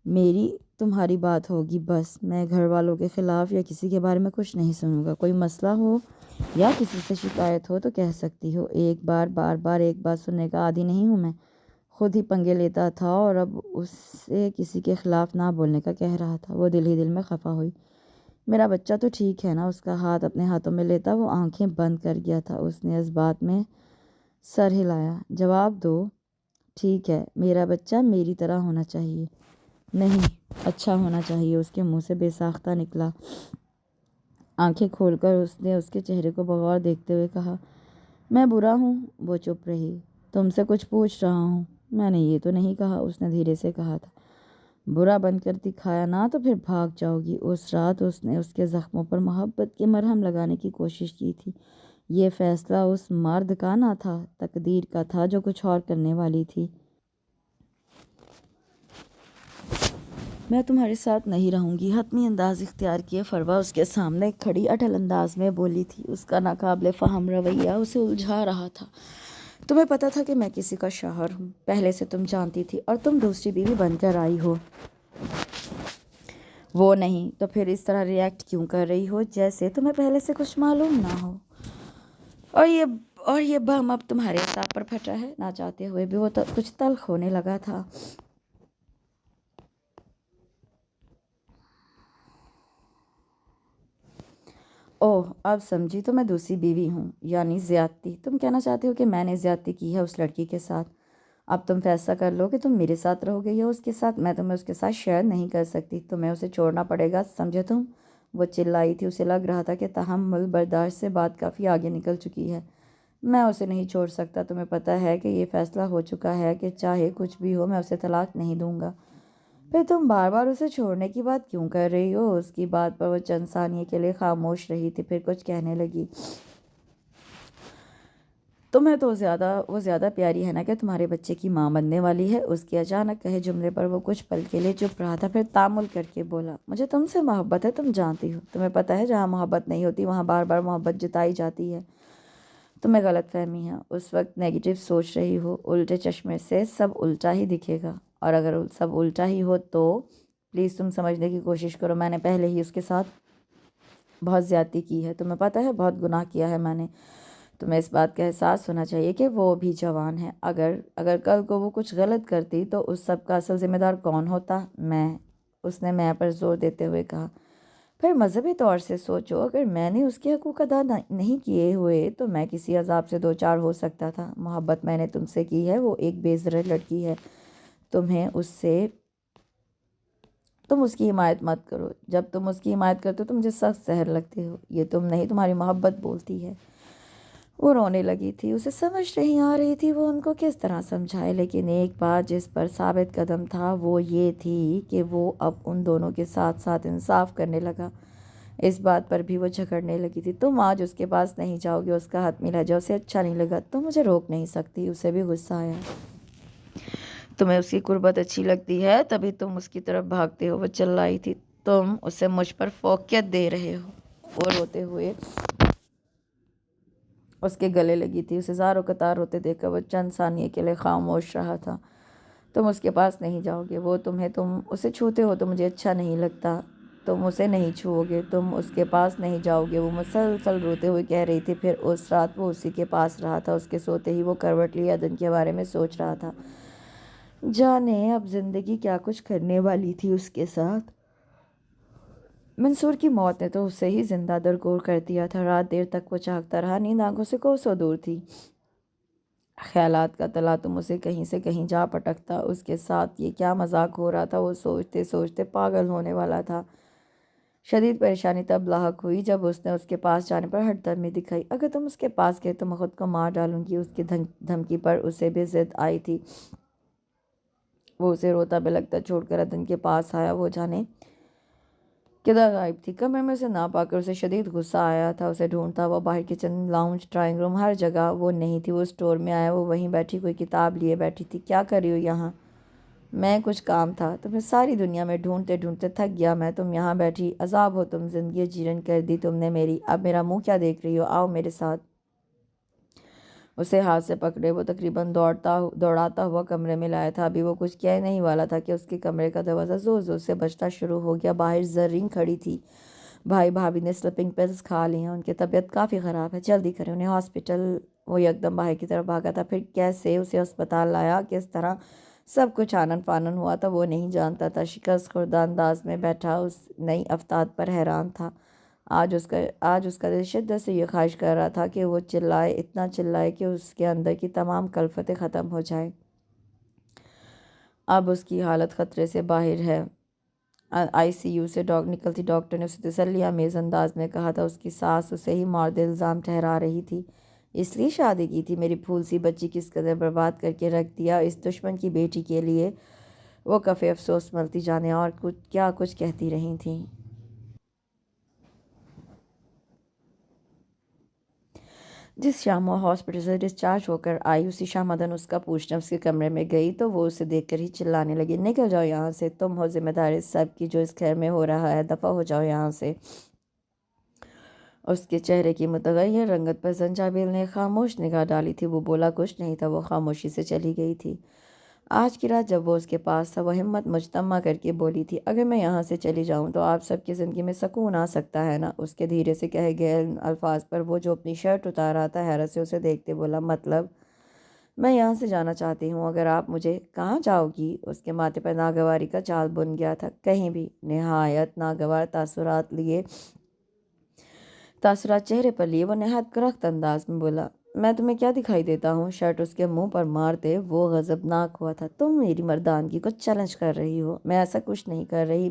میری تمہاری بات ہوگی بس۔ میں گھر والوں کے خلاف یا کسی کے بارے میں کچھ نہیں سنوں گا۔ کوئی مسئلہ ہو یا کسی سے شکایت ہو تو کہہ سکتی ہو۔ بار ایک بات سننے کا عادی نہیں ہوں میں۔ خود ہی پنگے لیتا تھا اور اب اسے کسی کے خلاف نہ بولنے کا کہہ رہا تھا۔ وہ دل ہی دل میں خفا ہوئی۔ میرا بچہ تو ٹھیک ہے نا؟ اس کا ہاتھ اپنے ہاتھوں میں لیتا وہ آنکھیں بند کر گیا تھا۔ اس نے اس بات میں سر ہلایا۔ جواب دو۔ ٹھیک ہے، میرا بچہ میری طرح ہونا چاہیے۔ نہیں، اچھا ہونا چاہیے، اس کے منہ سے بے ساختہ نکلا۔ آنکھیں کھول کر اس نے اس کے چہرے کو بغور دیکھتے ہوئے کہا، میں برا ہوں؟ وہ چپ رہی۔ تم سے کچھ پوچھ رہا ہوں۔ میں نے یہ تو نہیں کہا، اس نے دھیرے سے کہا تھا۔ برا بن کر دکھایا نا تو پھر بھاگ جاؤ گی۔ اس رات اس نے اس کے زخموں پر محبت کے مرہم لگانے کی کوشش کی تھی۔ یہ فیصلہ اس مرد کا نہ تھا، تقدیر کا تھا جو کچھ اور کرنے والی تھی۔ میں تمہارے ساتھ نہیں رہوں گی، حتمی انداز اختیار کیے فروا اس کے سامنے کھڑی اٹل انداز میں بولی تھی۔ اس کا ناقابل فہم رویہ اسے الجھا رہا تھا۔ تمہیں پتہ تھا کہ میں کسی کا شوہر ہوں، پہلے سے تم جانتی تھی، اور تم دوسری بیوی بن کر آئی ہو۔ وہ نہیں تو پھر اس طرح ری ایکٹ کیوں کر رہی ہو جیسے تمہیں پہلے سے کچھ معلوم نہ ہو؟ اور یہ بم اب تمہارے اعصاب پر پھٹا ہے۔ نہ چاہتے ہوئے بھی وہ کچھ تلخ ہونے لگا تھا۔ اوہ، اب سمجھی، تو میں دوسری بیوی ہوں، یعنی زیادتی۔ تم کہنا چاہتے ہو کہ میں نے زیادتی کی ہے اس لڑکی کے ساتھ۔ اب تم فیصلہ کر لو کہ تم میرے ساتھ رہو گے یا اس کے ساتھ۔ میں تمہیں اس کے ساتھ شیئر نہیں کر سکتی، تمہیں اسے چھوڑنا پڑے گا، سمجھے تم؟ وہ چلائی تھی۔ اسے لگ رہا تھا کہ تحمل برداشت سے بات کافی آگے نکل چکی ہے۔ میں اسے نہیں چھوڑ سکتا، تمہیں پتہ ہے کہ یہ فیصلہ ہو چکا ہے کہ چاہے کچھ بھی ہو میں اسے طلاق نہیں دوں گا۔ پھر تم بار بار اسے چھوڑنے کی بات کیوں کر رہی ہو؟ اس کی بات پر وہ چند ثانیے کے لیے خاموش رہی تھی، پھر کچھ کہنے لگی، تمہیں تو وہ زیادہ پیاری ہے نا کہ تمہارے بچے کی ماں بننے والی ہے۔ اس کے اچانک کہے جملے پر وہ کچھ پل کے لیے چپ رہا تھا، پھر تامل کر کے بولا، مجھے تم سے محبت ہے، تم جانتی ہو۔ تمہیں پتہ ہے جہاں محبت نہیں ہوتی وہاں بار بار محبت جتائی جاتی ہے۔ تمہیں غلط فہمی ہے، اس وقت نیگیٹو سوچ رہی ہو۔ الٹے چشمے سے سب الٹا ہی دکھے گا، اور اگر سب الٹا ہی ہو تو پلیز تم سمجھنے کی کوشش کرو، میں نے پہلے ہی اس کے ساتھ بہت زیادتی کی ہے، تمہیں پتہ ہے بہت گناہ کیا ہے میں نے۔ تمہیں اس بات کا احساس ہونا چاہیے کہ وہ بھی جوان ہے۔ اگر کل کو وہ کچھ غلط کرتی تو اس سب کا اصل ذمہ دار کون ہوتا؟ میں۔ اس نے میں پر زور دیتے ہوئے کہا، پھر مذہبی طور سے سوچو، اگر میں نے اس کے حقوق ادا نہیں کیے ہوئے تو میں کسی عذاب سے دوچار ہو سکتا تھا۔ محبت میں نے تم سے کی ہے، وہ ایک بے ضرر لڑکی ہے، تم اس کی حمایت مت کرو۔ جب تم اس کی حمایت کرتے ہو تو مجھے سخت زہر لگتے ہو۔ یہ تم نہیں، تمہاری محبت بولتی ہے۔ وہ رونے لگی تھی، اسے سمجھ نہیں آ رہی تھی وہ ان کو کس طرح سمجھائے، لیکن ایک بات جس پر ثابت قدم تھا وہ یہ تھی کہ وہ اب ان دونوں کے ساتھ ساتھ انصاف کرنے لگا۔ اس بات پر بھی وہ جھگڑنے لگی تھی، تم آج اس کے پاس نہیں جاؤ گے، اس کا حتمی لہجہ اسے اچھا نہیں لگا، تم مجھے روک نہیں سکتی۔ اسے بھی غصہ آیا، تمہیں اس کی قربت اچھی لگتی ہے تبھی تم اس کی طرف بھاگتے ہو۔ وہ چلائی تھی، تم اسے مجھ پر فوقیت دے رہے ہو۔ وہ روتے ہوئے اس کے گلے لگی تھی، اسے زار و قطار روتے دیکھ کر وہ چند ثانیے کے لیے خاموش رہا تھا۔ تم اس کے پاس نہیں جاؤ گے، وہ تم اسے چھوتے ہو تو مجھے اچھا نہیں لگتا۔ تم اسے نہیں چھوؤ گے، تم اس کے پاس نہیں جاؤ گے، وہ مسلسل روتے ہوئے کہہ رہی تھی۔ پھر اس رات وہ اسی کے پاس رہا تھا۔ اس کے سوتے ہی وہ کروٹ لیے عدن کے بارے میں سوچ رہا تھا۔ جانے اب زندگی کیا کچھ کرنے والی تھی اس کے ساتھ۔ منصور کی موت نے تو اسے ہی زندہ درگور کر دیا تھا۔ رات دیر تک وہ جاگتا رہا، نیند آنکھوں سے کوسوں دور تھی۔ خیالات کا تلاطم اسے کہیں سے کہیں جا پٹکتا۔ اس کے ساتھ یہ کیا مذاق ہو رہا تھا، وہ سوچتے سوچتے پاگل ہونے والا تھا۔ شدید پریشانی تب لاحق ہوئی جب اس نے اس کے پاس جانے پر ہٹ درمی دکھائی۔ اگر تم اس کے پاس گئے تو میں خود کو مار ڈالوں گی۔ اس کی دھمکی پر اسے بھی ضد آئی تھی۔ وہ اسے روتا بلکتا چھوڑ کر عدن کے پاس آیا۔ وہ جانے کدھر غائب تھی۔ کمرے میں اسے نہ پا کر اسے شدید غصہ آیا تھا۔ اسے ڈھونڈتا ہوا باہر کچن، لاؤنج، ڈرائنگ روم، ہر جگہ وہ نہیں تھی۔ وہ اسٹور میں آیا، وہ وہیں بیٹھی کوئی کتاب لیے بیٹھی تھی۔ کیا کر رہی ہو یہاں؟ میں کچھ کام تھا، تمہیں ساری دنیا میں ڈھونڈتے ڈھونڈتے تھک گیا میں، تم یہاں بیٹھی عذاب ہو تم، زندگی جیرن کر دی تم نے میری۔ اب میرا منہ کیا دیکھ رہی ہو، آؤ میرے ساتھ۔ اسے ہاتھ سے پکڑے وہ تقریباً دوڑاتا ہوا کمرے میں لایا تھا۔ ابھی وہ کچھ کہہ نہیں والا تھا کہ اس کے کمرے کا دروازہ زور زور سے بجنا شروع ہو گیا۔ باہر زرین کھڑی تھی۔ بھائی بھابھی نے سلیپنگ پلز کھا لی ہیں، ان کی طبیعت کافی خراب ہے، جلدی کریں انہیں ہاسپٹل۔ وہ یکدم باہر کی طرف بھاگا تھا۔ پھر کیسے اسے اسپتال لایا، کس طرح سب کچھ آنن فانن ہوا تھا وہ نہیں جانتا تھا۔ شکست خوردہ انداز میں بیٹھا اس نئی افتاد پر حیران تھا۔ آج اس کا دل شدت سے یہ خواہش کر رہا تھا کہ وہ چلائے، اتنا چلائے کہ اس کے اندر کی تمام کلفتیں ختم ہو جائیں۔ اب اس کی حالت خطرے سے باہر ہے۔ آئی سی یو سے نکلتی ڈاکٹر نے اسے تسلی آمیز انداز میں کہا تھا۔ اس کی ساس اسے ہی مورد الزام ٹھہرا رہی تھی۔ اس لیے شادی کی تھی، میری پھول سی بچی کس قدر برباد کر کے رکھ دیا اس دشمن کی بیٹی کے لیے۔ وہ کفِ افسوس ملتی جانے اور کیا کچھ کہتی رہی تھیں۔ جس شام وہ ہاسپٹل سے ڈسچارج ہو کر آئی، اسی شام عدن اس کا پوچھنے اس کے کمرے میں گئی تو وہ اسے دیکھ کر ہی چلانے لگی، نکل جاؤ یہاں سے، تم ہو ذمہ دار اس سب کی جو اس گھر میں ہو رہا ہے، دفع ہو جاؤ یہاں سے۔ اس کے چہرے کی متغیر رنگت پر زنجابیل نے خاموش نگاہ ڈالی تھی۔ وہ بولا کچھ نہیں تھا، وہ خاموشی سے چلی گئی تھی۔ آج کی رات جب وہ اس کے پاس تھا، وہ ہمت مجتمع کر کے بولی تھی، اگر میں یہاں سے چلی جاؤں تو آپ سب کی زندگی میں سکون آ سکتا ہے نا؟ اس کے دھیرے سے کہے گئے الفاظ پر وہ جو اپنی شرٹ اتار رہا تھا حیرت سے اسے دیکھتے بولا، مطلب؟ میں یہاں سے جانا چاہتی ہوں، اگر آپ مجھے کہاں جاؤ گی؟ اس کے ماتھے پر ناگواری کا چال بن گیا تھا۔ کہیں بھی۔ نہایت ناگوار تاثرات چہرے پر لیے وہ نہایت کرخت انداز میں بولا، میں تمہیں کیا دکھائی دیتا ہوں؟ شرٹ اس کے منہ پر مارتے وہ غضبناک ہوا تھا۔ تم میری مردانگی کو چیلنج کر رہی ہو؟ میں ایسا کچھ نہیں کر رہی،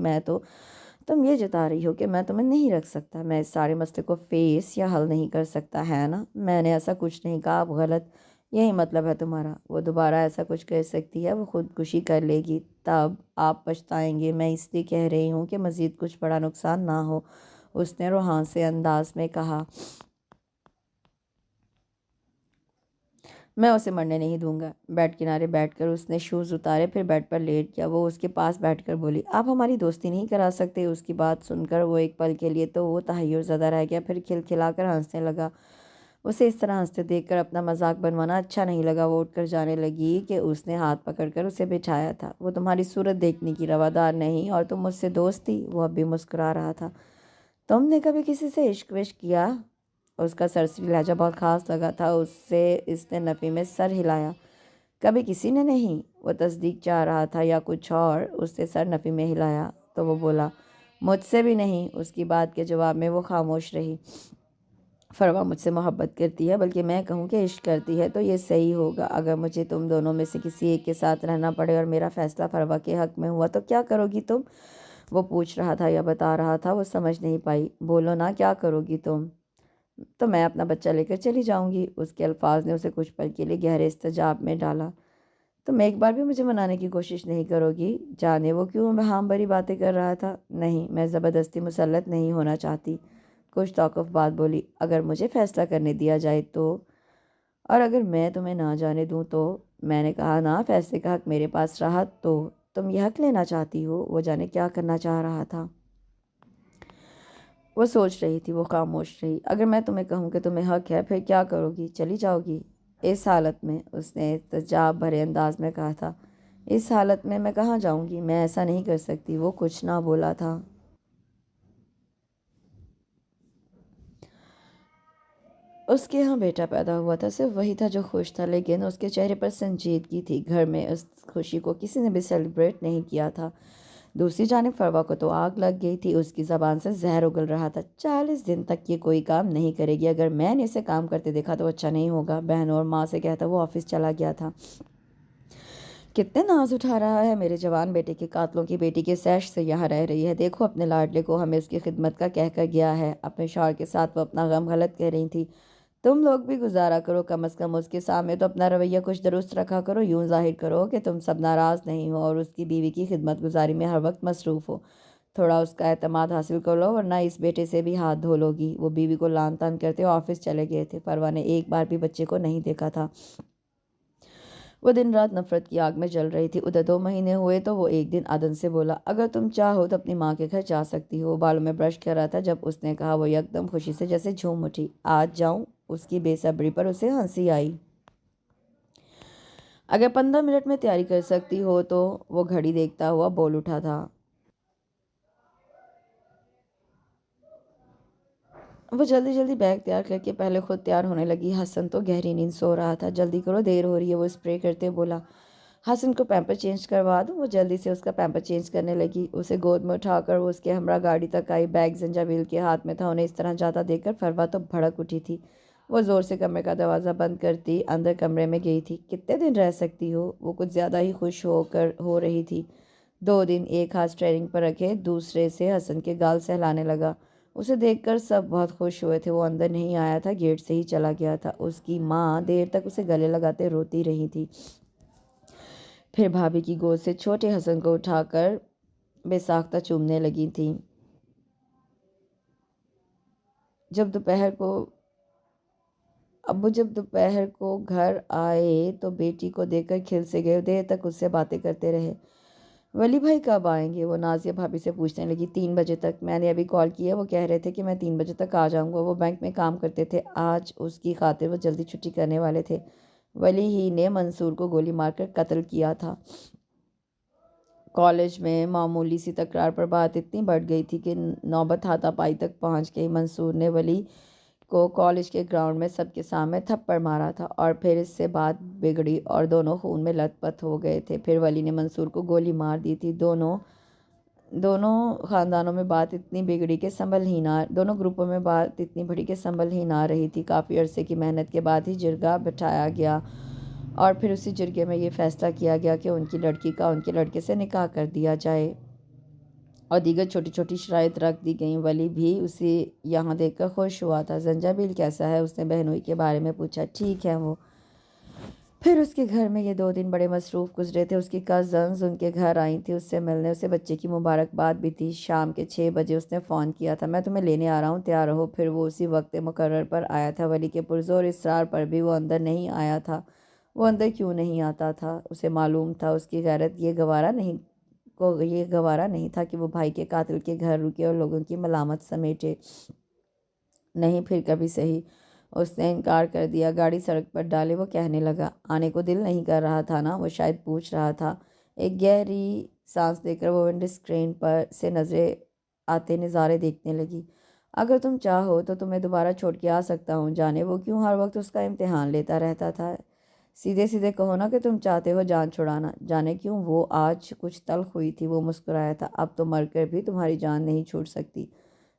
تم یہ جتا رہی ہو کہ میں تمہیں نہیں رکھ سکتا، میں اس سارے مسئلے کو فیس یا حل نہیں کر سکتا، ہے نا؟ میں نے ایسا کچھ نہیں کہا، آپ غلط، یہی مطلب ہے تمہارا۔ وہ دوبارہ ایسا کچھ کر سکتی ہے، وہ خودکشی کر لے گی، تب آپ پچھتائیں گے۔ میں اس لیے کہہ رہی ہوں کہ مزید کچھ بڑا نقصان نہ ہو، اس نے روحاں سے انداز میں کہا۔ میں اسے مرنے نہیں دوں گا۔ بیڈ کنارے بیٹھ کر اس نے شوز اتارے، پھر بیڈ پر لیٹ گیا۔ وہ اس کے پاس بیٹھ کر بولی، آپ ہماری دوستی نہیں کرا سکتے؟ اس کی بات سن کر وہ ایک پل کے لیے تو وہ تحیر زدہ رہ گیا، پھر کھلکھلا کر ہنسنے لگا۔ اسے اس طرح ہنستے دیکھ کر اپنا مذاق بنوانا اچھا نہیں لگا۔ وہ اٹھ کر جانے لگی کہ اس نے ہاتھ پکڑ کر اسے بٹھایا تھا۔ وہ تمہاری صورت دیکھنے کی روادار نہیں، اور تم مجھ سے دوست تھی؟ وہ اب بھی مسکرا رہا تھا۔ تم نے کبھی کسی سے عشق وشق کیا؟ اس کا سرسری لہجہ بہت خاص لگا تھا۔ اس نے نفی میں سر ہلایا۔ کبھی کسی نے نہیں۔ وہ تصدیق چاہ رہا تھا یا کچھ اور، اس نے سر نفی میں ہلایا تو وہ بولا، مجھ سے بھی نہیں۔ اس کی بات کے جواب میں وہ خاموش رہی۔ فروا مجھ سے محبت کرتی ہے، بلکہ میں کہوں کہ عشق کرتی ہے تو یہ صحیح ہوگا۔ اگر مجھے تم دونوں میں سے کسی ایک کے ساتھ رہنا پڑے اور میرا فیصلہ فروا کے حق میں ہوا تو کیا کرو گی تم؟ وہ پوچھ رہا تھا یا بتا رہا تھا، وہ سمجھ نہیں پائی۔ بولو نا، کیا کرو گی تم؟ تو میں اپنا بچہ لے کر چلی جاؤں گی۔ اس کے الفاظ نے اسے کچھ پل کے لیے گہرے استجاب میں ڈالا۔ تم ایک بار بھی مجھے منانے کی کوشش نہیں کرو گی؟ جانے وہ کیوں بہام بھری باتیں کر رہا تھا۔ نہیں، میں زبردستی مسلط نہیں ہونا چاہتی۔ کچھ توقف بعد بولی، اگر مجھے فیصلہ کرنے دیا جائے تو؟ اور اگر میں تمہیں نہ جانے دوں تو؟ میں نے کہا نا، فیصلے کا حق میرے پاس رہا تو تم یہ حق لینا چاہتی ہو؟ وہ جانے کیا کرنا چاہ رہا تھا۔ وہ سوچ رہی تھی، وہ خاموش رہی۔ اگر میں تمہیں کہوں کہ تمہیں حق ہے، پھر کیا کرو گی؟ چلی جاؤ گی؟ اس حالت میں، اس نے استجاب بھرے انداز میں کہا تھا، اس حالت میں میں کہاں جاؤں گی؟ میں ایسا نہیں کر سکتی۔ وہ کچھ نہ بولا تھا۔ اس کے ہاں بیٹا پیدا ہوا تھا، صرف وہی تھا جو خوش تھا، لیکن اس کے چہرے پر سنجیدگی تھی۔ گھر میں اس خوشی کو کسی نے بھی سیلیبریٹ نہیں کیا تھا۔ دوسری جانب فروا کو تو آگ لگ گئی تھی، اس کی زبان سے زہر اگل رہا تھا۔ 40 دن تک یہ کوئی کام نہیں کرے گی، اگر میں نے اسے کام کرتے دیکھا تو اچھا نہیں ہوگا۔ بہنوں اور ماں سے کہتا وہ آفس چلا گیا تھا۔ کتنے ناز اٹھا رہا ہے، میرے جوان بیٹے کے قاتلوں کی بیٹی کے سیش سے یہاں رہ رہی ہے، دیکھو اپنے لاڈلے کو، ہمیں اس کی خدمت کا کہہ کر گیا ہے۔ اپنے شوہر کے ساتھ وہ اپنا غم غلط کہہ رہی تھی۔ تم لوگ بھی گزارا کرو، کم از کم اس کے سامنے تو اپنا رویہ کچھ درست رکھا کرو، یوں ظاہر کرو کہ تم سب ناراض نہیں ہو اور اس کی بیوی کی خدمت گزاری میں ہر وقت مصروف ہو۔ تھوڑا اس کا اعتماد حاصل کر لو، ورنہ اس بیٹے سے بھی ہاتھ دھو لو گی۔ وہ بیوی کو لان تان کرتے آفس چلے گئے تھے۔ فروا نے ایک بار بھی بچے کو نہیں دیکھا تھا۔ وہ دن رات نفرت کی آگ میں جل رہی تھی۔ ادھر 2 مہینے ہوئے تو وہ ایک دن عدن سے بولا، اگر تم چاہو تو اپنی ماں کے گھر جا سکتی ہو۔ بالوں میں برش کر رہا تھا جب اس نے کہا، وہ یکدم خوشی سے جیسے جھوم اٹھی۔ آج جاؤں؟ اس کی بے صبری پر اسے ہنسی آئی۔ اگر 15 منٹ میں تیاری کر سکتی ہو تو۔ وہ گھڑی دیکھتا ہوا بول اٹھا تھا۔ وہ جلدی جلدی بیگ تیار کر کے پہلے خود تیار ہونے لگی۔ حسن تو گہری نیند سو رہا تھا۔ جلدی کرو، دیر ہو رہی ہے، وہ اسپرے کرتے بولا۔ حسن کو پیمپر چینج کروا دوں؟ وہ جلدی سے اس کا پیمپر چینج کرنے لگی۔ اسے گود میں اٹھا کر وہ اس کے ہمراہ گاڑی تک آئی۔ بیگ زنجبیل کے ہاتھ میں تھا۔ انہیں اس طرح جاتا دیکھ کر فروا تو بھڑک اٹھی تھی۔ وہ زور سے کمرے کا دروازہ بند کرتی اندر کمرے میں گئی تھی۔ کتنے دن رہ سکتی ہو؟ وہ کچھ زیادہ ہی خوش ہو رہی تھی۔ 2 دن ایک ہاتھ اسٹیئرنگ پر رکھے، دوسرے سے حسن کے گال سہلانے لگا۔ اسے دیکھ کر سب بہت خوش ہوئے تھے۔ وہ اندر نہیں آیا تھا، گیٹ سے ہی چلا گیا تھا۔ اس کی ماں دیر تک اسے گلے لگاتے روتی رہی تھی، پھر بھابھی کی گود سے چھوٹے حسن کو اٹھا کر بے ساختہ چومنے لگی تھی۔ جب دوپہر کو گھر آئے تو بیٹی کو دیکھ کر کھل سے گئے، دیر تک اس سے باتیں کرتے رہے۔ ولی بھائی کب آئیں گے؟ وہ نازیہ بھابھی سے پوچھنے لگی۔ 3 بجے تک، میں نے ابھی کال کی ہے، وہ کہہ رہے تھے کہ میں 3 بجے تک آ جاؤں گا۔ وہ بینک میں کام کرتے تھے، آج اس کی خاطر وہ جلدی چھٹی کرنے والے تھے۔ ولی ہی نے منصور کو گولی مار کر قتل کیا تھا۔ کالج میں معمولی سی تکرار پر بات اتنی بڑھ گئی تھی کہ نوبت ہاتھا پائی تک پہنچ گئی۔ منصور نے ولی کو کالج کے گراؤنڈ میں سب کے سامنے تھپڑ مارا تھا اور پھر اس سے بات بگڑی اور دونوں خون میں لت پت ہو گئے تھے۔ پھر ولی نے منصور کو گولی مار دی تھی۔ دونوں خاندانوں میں بات اتنی بگڑی کہ دونوں گروپوں میں بات اتنی بڑی کہ سنبھل ہی نہ رہی تھی۔ کافی عرصے کی محنت کے بعد ہی جرگہ بٹھایا گیا اور پھر اسی جرگے میں یہ فیصلہ کیا گیا کہ ان کی لڑکی کا ان کے لڑکے سے نکاح کر دیا جائے اور دیگر چھوٹی چھوٹی شرائط رکھ دی گئیں۔ ولی بھی اسے یہاں دیکھ کر خوش ہوا تھا۔ زنجبیل کیسا ہے؟ اس نے بہنوئی کے بارے میں پوچھا۔ ٹھیک ہے وہ۔ پھر اس کے گھر میں یہ 2 دن بڑے مصروف گزرے تھے۔ اس کی کزنز ان کے گھر آئی تھیں اس سے ملنے، اسے بچے کی مبارکباد بھی تھی۔ شام کے 6 بجے اس نے فون کیا تھا، میں تمہیں لینے آ رہا ہوں، تیار رہو۔ پھر وہ اسی وقت مقرر پر آیا تھا۔ ولی کے پرزور اصرار پر بھی وہ اندر نہیں آیا تھا۔ وہ اندر کیوں نہیں آتا تھا؟ اسے معلوم تھا اس کی غیرت یہ گوارا نہیں تھا کہ وہ بھائی کے قاتل کے گھر رکے اور لوگوں کی ملامت سمیٹے۔ نہیں، پھر کبھی صحیح۔ اس نے انکار کر دیا۔ گاڑی سڑک پر ڈالے وہ کہنے لگا، آنے کو دل نہیں کر رہا تھا نا؟ وہ شاید پوچھ رہا تھا۔ ایک گہری سانس لے کر وہ ونڈو اسکرین پر سے نظریں آتے نظارے دیکھنے لگی۔ اگر تم چاہو تو تمہیں دوبارہ چھوڑ کے آ سکتا ہوں۔ جانے وہ کیوں ہر وقت اس کا امتحان لیتا رہتا تھا؟ سیدھے سیدھے کہو نا کہ تم چاہتے ہو جان چھڑانا۔ جانے کیوں وہ آج کچھ تلخ ہوئی تھی۔ وہ مسکرایا تھا۔ اب تو مر کر بھی تمہاری جان نہیں چھوٹ سکتی۔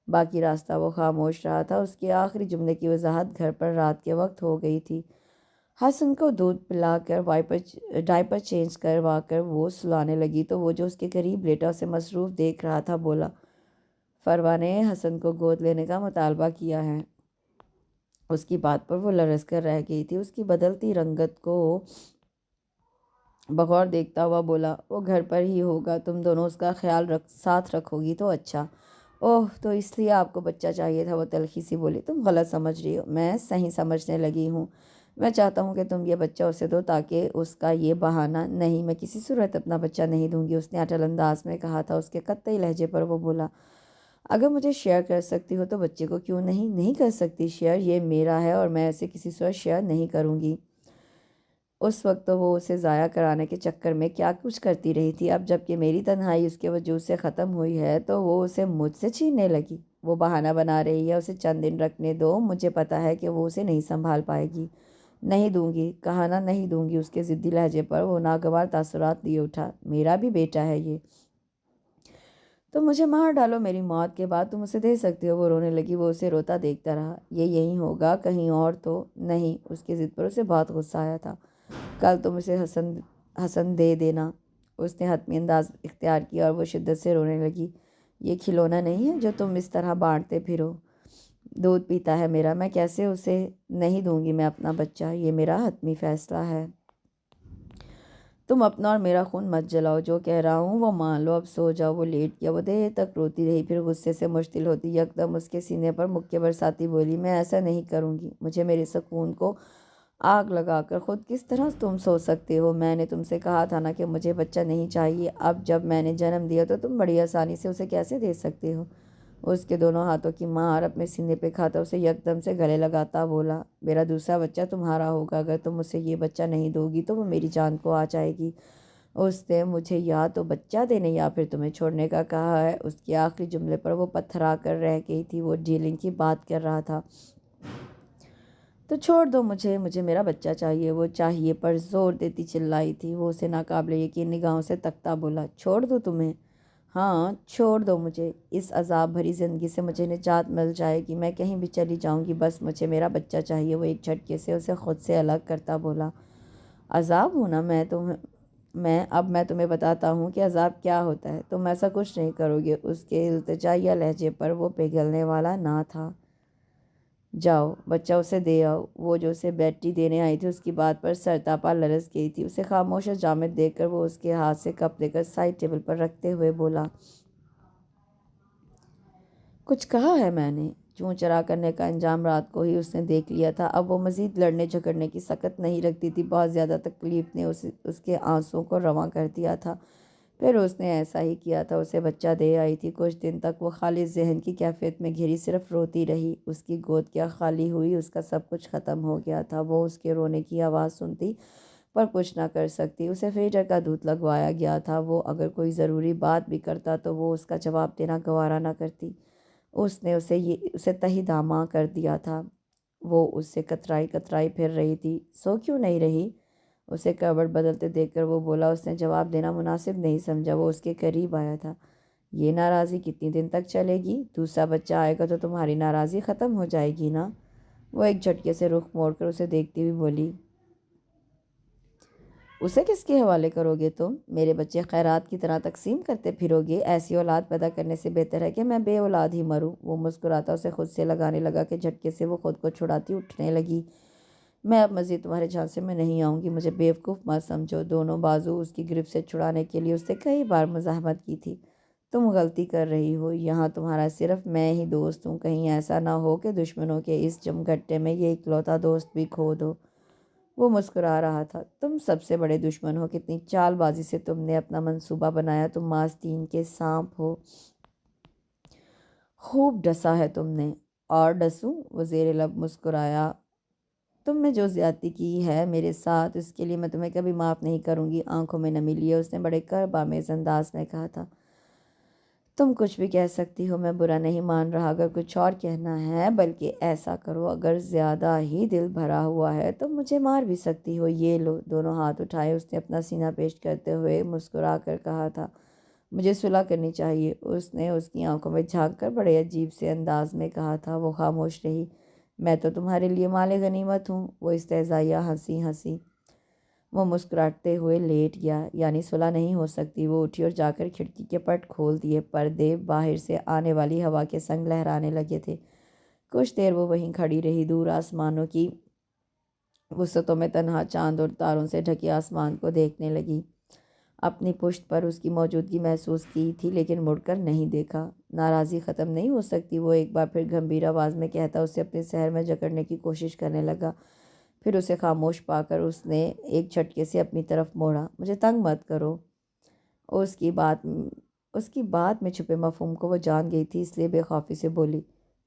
باقی راستہ وہ خاموش رہا تھا۔ اس کے آخری جملے کی وضاحت گھر پر رات کے وقت ہو گئی تھی۔ حسن کو دودھ پلا کر ڈائپر چینج کروا کر وہ سلانے لگی تو وہ جو اس کے قریب لیٹا اسے مصروف دیکھ رہا تھا بولا، فروا نے حسن کو گود لینے کا مطالبہ کیا ہے۔ اس کی بات پر وہ لرز کر رہ گئی تھی۔ اس کی بدلتی رنگت کو بغور دیکھتا ہوا بولا، وہ گھر پر ہی ہوگا، تم دونوں اس کا خیال ساتھ رکھو گی تو اچھا۔ اوہ، تو اس لیے آپ کو بچہ چاہیے تھا؟ وہ تلخی سی بولی۔ تم غلط سمجھ رہی ہو۔ میں صحیح سمجھنے لگی ہوں۔ میں چاہتا ہوں کہ تم یہ بچہ اسے دو تاکہ اس کا یہ بہانہ نہیں، میں کسی صورت اپنا بچہ نہیں دوں گی، اس نے اٹل انداز میں کہا تھا۔ اس کے قطعی لہجے پر وہ بولا، اگر مجھے شیئر کر سکتی ہو تو بچے کو کیوں نہیں کر سکتی شیئر؟ یہ میرا ہے اور میں اسے کسی صورت شیئر نہیں کروں گی۔ اس وقت تو وہ اسے ضائع کرانے کے چکر میں کیا کچھ کرتی رہی تھی۔ اب جب کہ میری تنہائی اس کے وجود سے ختم ہوئی ہے تو وہ اسے مجھ سے چھیننے لگی۔ وہ بہانہ بنا رہی ہے، اسے چند دن رکھنے دو، مجھے پتہ ہے کہ وہ اسے نہیں سنبھال پائے گی۔ نہیں دوں گی، کہا نا نہیں دوں گی۔ اس کے ضدی لہجے پر وہ ناگوار تاثرات لیے اٹھا۔ میرا بھی بیٹا ہے یہ، تو مجھے مار ڈالو، میری موت کے بعد تم اسے دے سکتے ہو۔ وہ رونے لگی، وہ اسے روتا دیکھتا رہا۔ یہ یہیں ہوگا، کہیں اور تو نہیں۔ اس کی ضد پر اسے بہت غصہ آیا تھا۔ کل تم اسے حسن دے دینا۔ اس نے حتمی انداز اختیار کیا اور وہ شدت سے رونے لگی۔ یہ کھلونا نہیں ہے جو تم اس طرح بانٹتے پھرو۔ دودھ پیتا ہے میرا، میں کیسے اسے نہیں دوں گی؟ میں اپنا بچہ، یہ میرا حتمی فیصلہ ہے۔ تم اپنا اور میرا خون مت جلاؤ، جو کہہ رہا ہوں وہ مان لو، اب سو جاؤ۔ وہ لیٹ گیا۔ وہ دیر تک روتی رہی، پھر غصے سے مشتعل ہوتی یکدم اس کے سینے پر مکے برساتی بولی، میں ایسا نہیں کروں گی۔ مجھے میرے سکون کو آگ لگا کر خود کس طرح تم سو سکتے ہو؟ میں نے تم سے کہا تھا نا کہ مجھے بچہ نہیں چاہیے۔ اب جب میں نے جنم دیا تو تم بڑی آسانی سے اسے کیسے دے سکتے ہو؟ اس کے دونوں ہاتھوں کی مار اپنے سینے پہ کھاتا اسے یکدم سے گلے لگاتا بولا، میرا دوسرا بچہ تمہارا ہوگا۔ اگر تم اسے یہ بچہ نہیں دو گی تو وہ میری جان کو آ جائے گی۔ اس نے مجھے یا تو بچہ دینے یا پھر تمہیں چھوڑنے کا کہا ہے۔ اس کے آخری جملے پر وہ پتھرا کر رہ گئی تھی۔ وہ ڈیلنگ کی بات کر رہا تھا۔ تو چھوڑ دو مجھے، مجھے میرا بچہ چاہیے۔ وہ چاہیے پر زور دیتی چلائی تھی۔ وہ اسے ناقابل یقین نگاہوں سے تکتا بولا، چھوڑ دو تمہیں؟ ہاں چھوڑ دو مجھے، اس عذاب بھری زندگی سے مجھے نجات مل جائے گی، میں کہیں بھی چلی جاؤں گی، بس مجھے میرا بچہ چاہیے۔ وہ ایک جھٹکے سے اسے خود سے الگ کرتا بولا، عذاب ہونا؟ میں تمہیں بتاتا ہوں کہ عذاب کیا ہوتا ہے۔ تم ایسا کچھ نہیں کرو گے۔ اس کے التجائیہ لہجے پر وہ پگھلنے والا نہ تھا۔ جاؤ بچہ اسے دے آؤ۔ وہ جو اسے بیٹی دینے آئی تھی اس کی بات پر سرتاپا لرز گئی تھی۔ اسے خاموش اور جامد دیکھ کر وہ اس کے ہاتھ سے کپ لے کر سائڈ ٹیبل پر رکھتے ہوئے بولا، کچھ کہا ہے میں نے؟ چوں چرا کرنے کا انجام رات کو ہی اس نے دیکھ لیا تھا۔ اب وہ مزید لڑنے جھگڑنے کی سکت نہیں رکھتی تھی۔ بہت زیادہ تکلیف نے اس کے آنسوؤں کو رواں کر دیا تھا۔ پھر اس نے ایسا ہی کیا تھا، اسے بچہ دے آئی تھی۔ کچھ دن تک وہ خالص ذہن کی کیفیت میں گھری صرف روتی رہی۔ اس کی گود کیا خالی ہوئی، اس کا سب کچھ ختم ہو گیا تھا۔ وہ اس کے رونے کی آواز سنتی پر کچھ نہ کر سکتی۔ اسے فیڈر کا دودھ لگوایا گیا تھا۔ وہ اگر کوئی ضروری بات بھی کرتا تو وہ اس کا جواب دینا گوارا نہ کرتی۔ اس نے اسے تہی داماں کر دیا تھا۔ وہ اس سے کترائی پھر رہی تھی۔ سو کیوں نہیں رہی؟ اسے کروٹ بدلتے دیکھ کر وہ بولا۔ اس نے جواب دینا مناسب نہیں سمجھا۔ وہ اس کے قریب آیا تھا۔ یہ ناراضی کتنی دن تک چلے گی؟ دوسرا بچہ آئے گا تو تمہاری ناراضی ختم ہو جائے گی نا؟ وہ ایک جھٹکے سے رخ موڑ کر اسے دیکھتی ہوئی بولی، اسے کس کے حوالے کرو گے تم؟ میرے بچے خیرات کی طرح تقسیم کرتے پھرو گے؟ ایسی اولاد پیدا کرنے سے بہتر ہے کہ میں بے اولاد ہی مروں۔ وہ مسکراتا اسے خود سے لگانے لگا کہ جھٹکے سے وہ خود کو چھڑاتی اٹھنے لگی۔ میں اب مزید تمہارے جھانسے میں نہیں آؤں گی، مجھے بیوقوف مت سمجھو۔ دونوں بازو اس کی گرفت سے چھڑانے کے لیے اس سے کئی بار مزاحمت کی تھی۔ تم غلطی کر رہی ہو، یہاں تمہارا صرف میں ہی دوست ہوں، کہیں ایسا نہ ہو کہ دشمنوں کے اس جمگھٹے میں یہ اکلوتا دوست بھی کھو دو۔ وہ مسکرا رہا تھا، تم سب سے بڑے دشمن ہو، کتنی چال بازی سے تم نے اپنا منصوبہ بنایا، تم ماستین کے سانپ ہو، خوب ڈسا ہے تم نے۔ اور ڈسوں؟ وہ زیر لب مسکرایا، تم نے جو زیادتی کی ہے میرے ساتھ اس کے لیے میں تمہیں کبھی معاف نہیں کروں گی۔ آنکھوں میں نمی لیے اس نے بڑے کرب آمیز انداز میں کہا تھا، تم کچھ بھی کہہ سکتی ہو، میں برا نہیں مان رہا۔ اگر کچھ اور کہنا ہے، بلکہ ایسا کرو اگر زیادہ ہی دل بھرا ہوا ہے تو مجھے مار بھی سکتی ہو۔ یہ لو۔ دونوں ہاتھ اٹھائے اس نے اپنا سینہ پیش کرتے ہوئے مسکرا کر کہا تھا، مجھے صلح کرنی چاہیے۔ اس نے اس کی آنکھوں میں جھانک کر بڑے عجیب سے انداز میں کہا تھا۔ وہ خاموش رہی۔ میں تو تمہارے لیے مال غنیمت ہوں۔ وہ استہزائیہ ہنسی۔ وہ مسکراتے ہوئے لیٹ گیا۔ یعنی صلح نہیں ہو سکتی؟ وہ اٹھی اور جا کر کھڑکی کے پٹ کھول دیے۔ پردے باہر سے آنے والی ہوا کے سنگ لہرانے لگے تھے۔ کچھ دیر وہ وہیں کھڑی رہی، دور آسمانوں کی وسعتوں میں تنہا چاند اور تاروں سے ڈھکے آسمان کو دیکھنے لگی۔ اپنی پشت پر اس کی موجودگی محسوس کی تھی لیکن مڑ کر نہیں دیکھا۔ ناراضی ختم نہیں ہو سکتی؟ وہ ایک بار پھر گمبھیر آواز میں کہتا اسے اپنے سحر میں جکڑنے کی کوشش کرنے لگا۔ پھر اسے خاموش پا کر اس نے ایک جھٹکے سے اپنی طرف موڑا، مجھے تنگ مت کرو۔ اس کی بات میں چھپے مفہوم کو وہ جان گئی تھی، اس لیے بے خوفی سے بولی،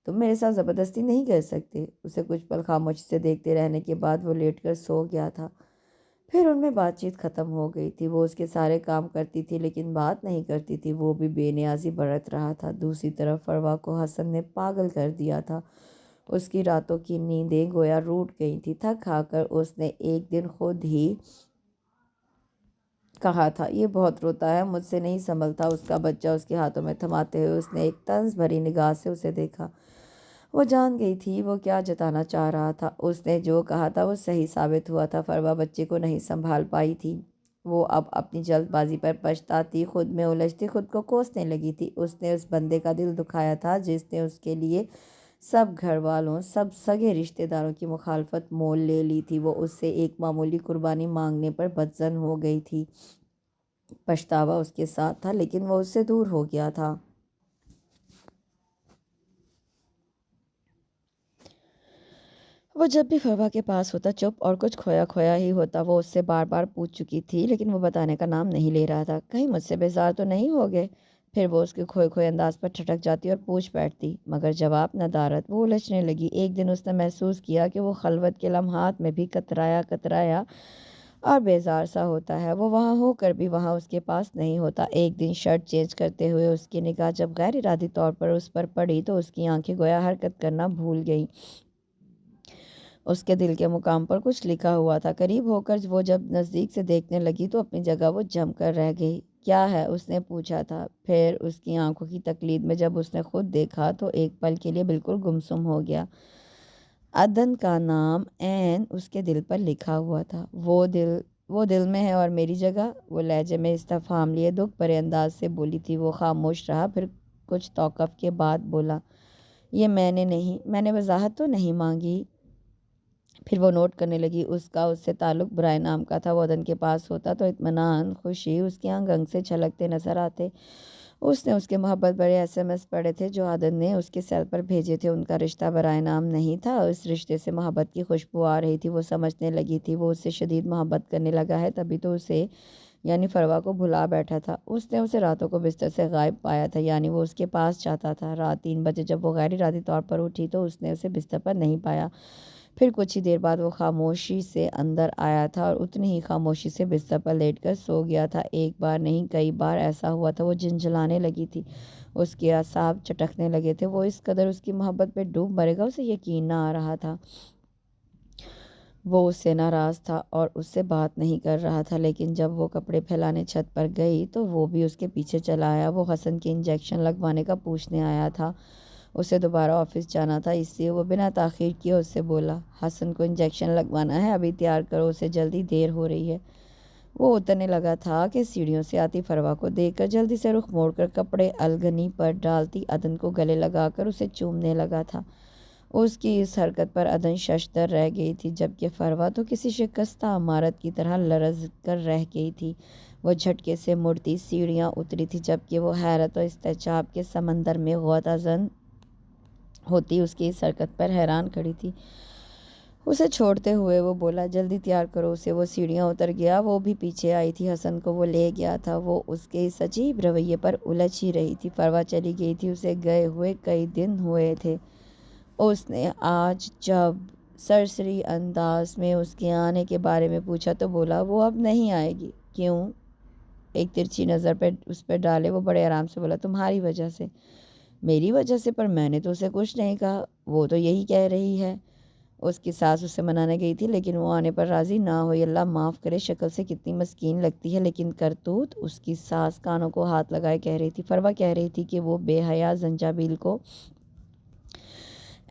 تم میرے ساتھ زبردستی نہیں کر سکتے۔ اسے کچھ پل خاموشی سے دیکھتے رہنے کے بعد وہ لیٹ کر سو گیا تھا۔ پھر ان میں بات چیت ختم ہو گئی تھی۔ وہ اس کے سارے کام کرتی تھی لیکن بات نہیں کرتی تھی، وہ بھی بے نیازی برت رہا تھا۔ دوسری طرف فروا کو حسن نے پاگل کر دیا تھا۔ اس کی راتوں کی نیندیں گویا روٹ گئی تھی۔ تھک ہار کر اس نے ایک دن خود ہی کہا تھا، یہ بہت روتا ہے، مجھ سے نہیں سنبھلتا۔ اس کا بچہ اس کے ہاتھوں میں تھماتے ہوئے اس نے ایک طنز بھری نگاہ سے اسے دیکھا۔ وہ جان گئی تھی وہ کیا جتانا چاہ رہا تھا۔ اس نے جو کہا تھا وہ صحیح ثابت ہوا تھا۔ فروا بچے کو نہیں سنبھال پائی تھی۔ وہ اب اپنی جلد بازی پر پچھتاتی، خود میں الجھتی، خود کو کوسنے لگی تھی۔ اس نے اس بندے کا دل دکھایا تھا جس نے اس کے لیے سب گھر والوں، سب سگے رشتہ داروں کی مخالفت مول لے لی تھی۔ وہ اس سے ایک معمولی قربانی مانگنے پر بدظن ہو گئی تھی۔ پچھتاوا اس کے ساتھ تھا لیکن وہ اس سے دور ہو گیا تھا۔ وہ جب بھی فروا کے پاس ہوتا چپ اور کچھ کھویا کھویا ہی ہوتا۔ وہ اس سے بار بار پوچھ چکی تھی لیکن وہ بتانے کا نام نہیں لے رہا تھا۔ کہیں مجھ سے بیزار تو نہیں ہو گئے؟ پھر وہ اس کے کھوئے کھوئے انداز پر ٹھٹک جاتی اور پوچھ بیٹھتی، مگر جواب نہ دارد۔ وہ الجھنے لگی۔ ایک دن اس نے محسوس کیا کہ وہ خلوت کے لمحات میں بھی کترایا اور بیزار سا ہوتا ہے۔ وہ وہاں ہو کر بھی وہاں اس کے پاس نہیں ہوتا۔ ایک دن شرٹ چینج کرتے ہوئے اس کی نگاہ جب غیر ارادی طور پر اس پر پڑی تو اس کی آنکھیں گویا حرکت کرنا بھول گئیں۔ اس کے دل کے مقام پر کچھ لکھا ہوا تھا۔ قریب ہو کر وہ جب نزدیک سے دیکھنے لگی تو اپنی جگہ وہ جم کر رہ گئی۔ کیا ہے؟ اس نے پوچھا تھا۔ پھر اس کی آنکھوں کی تقلید میں جب اس نے خود دیکھا تو ایک پل کے لیے بالکل گمسم ہو گیا۔ عدن کا نام عین اس کے دل پر لکھا ہوا تھا۔ وہ دل میں ہے اور میری جگہ؟ وہ لہجے میں استفہام لیے دکھ بھرے انداز سے بولی تھی۔ وہ خاموش رہا، پھر کچھ توقف کے بعد بولا، یہ میں نے وضاحت تو نہیں مانگی۔ پھر وہ نوٹ کرنے لگی، اس سے تعلق برائے نام کا تھا۔ وہ عدن کے پاس ہوتا تو اطمینان، خوشی اس کی آنگ سے چھلکتے نظر آتے۔ اس نے اس کے محبت بڑے SMS پڑھے تھے جو عدن نے اس کے سیل پر بھیجے تھے۔ ان کا رشتہ برائے نام نہیں تھا، اس رشتے سے محبت کی خوشبو آ رہی تھی۔ وہ سمجھنے لگی تھی وہ اس سے شدید محبت کرنے لگا ہے، تبھی تو اسے یعنی فروا کو بھلا بیٹھا تھا۔ اس نے اسے راتوں کو بستر سے غائب پایا تھا، یعنی وہ اس کے پاس چاہتا تھا۔ رات 3 بجے جب وہ غیر ارادی طور پر اٹھی تو اس نے اسے بستر پر نہیں پایا۔ پھر کچھ ہی دیر بعد وہ خاموشی سے اندر آیا تھا اور اتنی ہی خاموشی سے بستر پر لیٹ کر سو گیا تھا۔ ایک بار نہیں کئی بار ایسا ہوا تھا۔ وہ جھنجھلانے لگی تھی، اس کے اعصاب چٹکنے لگے تھے۔ وہ اس قدر اس کی محبت پہ ڈوب مرے گا، اسے یقین نہ آ رہا تھا۔ وہ اس سے ناراض تھا اور اس سے بات نہیں کر رہا تھا، لیکن جب وہ کپڑے پھیلانے چھت پر گئی تو وہ بھی اس کے پیچھے چلا آیا۔ وہ حسن کے انجیکشن لگوانے کا پوچھنے آیا تھا۔ اسے دوبارہ آفس جانا تھا، اس لیے وہ بنا تاخیر کیے اس سے بولا، حسن کو انجیکشن لگوانا ہے، ابھی تیار کرو اسے، جلدی دیر ہو رہی ہے۔ وہ اترنے لگا تھا کہ سیڑھیوں سے آتی فروا کو دیکھ کر جلدی سے رخ موڑ کر کپڑے الگنی پر ڈالتی عدن کو گلے لگا کر اسے چومنے لگا تھا۔ اس کی اس حرکت پر عدن ششدر رہ گئی تھی، جبکہ فروا تو کسی شکستہ عمارت کی طرح لرز کر رہ گئی تھی۔ وہ جھٹکے سے مڑتی سیڑھیاں اتری تھی، جبکہ وہ حیرت اور استعجاب کے سمندر میں غوطہ زن ہوتی اس کی اس حرکت پر حیران کھڑی تھی۔ اسے چھوڑتے ہوئے وہ بولا، جلدی تیار کرو اسے۔ وہ سیڑھیاں اتر گیا، وہ بھی پیچھے آئی تھی۔ حسن کو وہ لے گیا تھا، وہ اس کے اس عجیب رویے پر الجھ ہی رہی تھی۔ فروا چلی گئی تھی، اسے گئے ہوئے کئی دن ہوئے تھے۔ اس نے آج جب سرسری انداز میں اس کے آنے کے بارے میں پوچھا تو بولا، وہ اب نہیں آئے گی۔ کیوں؟ ایک ترچھی نظر اس پہ ڈالے وہ بڑے آرام سے بولا، تمہاری وجہ سے۔ میری وجہ سے؟ پر میں نے تو اسے کچھ نہیں کہا، وہ تو یہی کہہ رہی ہے۔ اس کی ساس اسے منانے گئی تھی لیکن وہ آنے پر راضی نہ ہوئی۔ اللہ معاف کرے، شکل سے کتنی مسکین لگتی ہے لیکن کرتوت۔ اس کی ساس کانوں کو ہاتھ لگائے کہہ رہی تھی۔ فروا کہہ رہی تھی کہ وہ بے حیا زنجابیل کو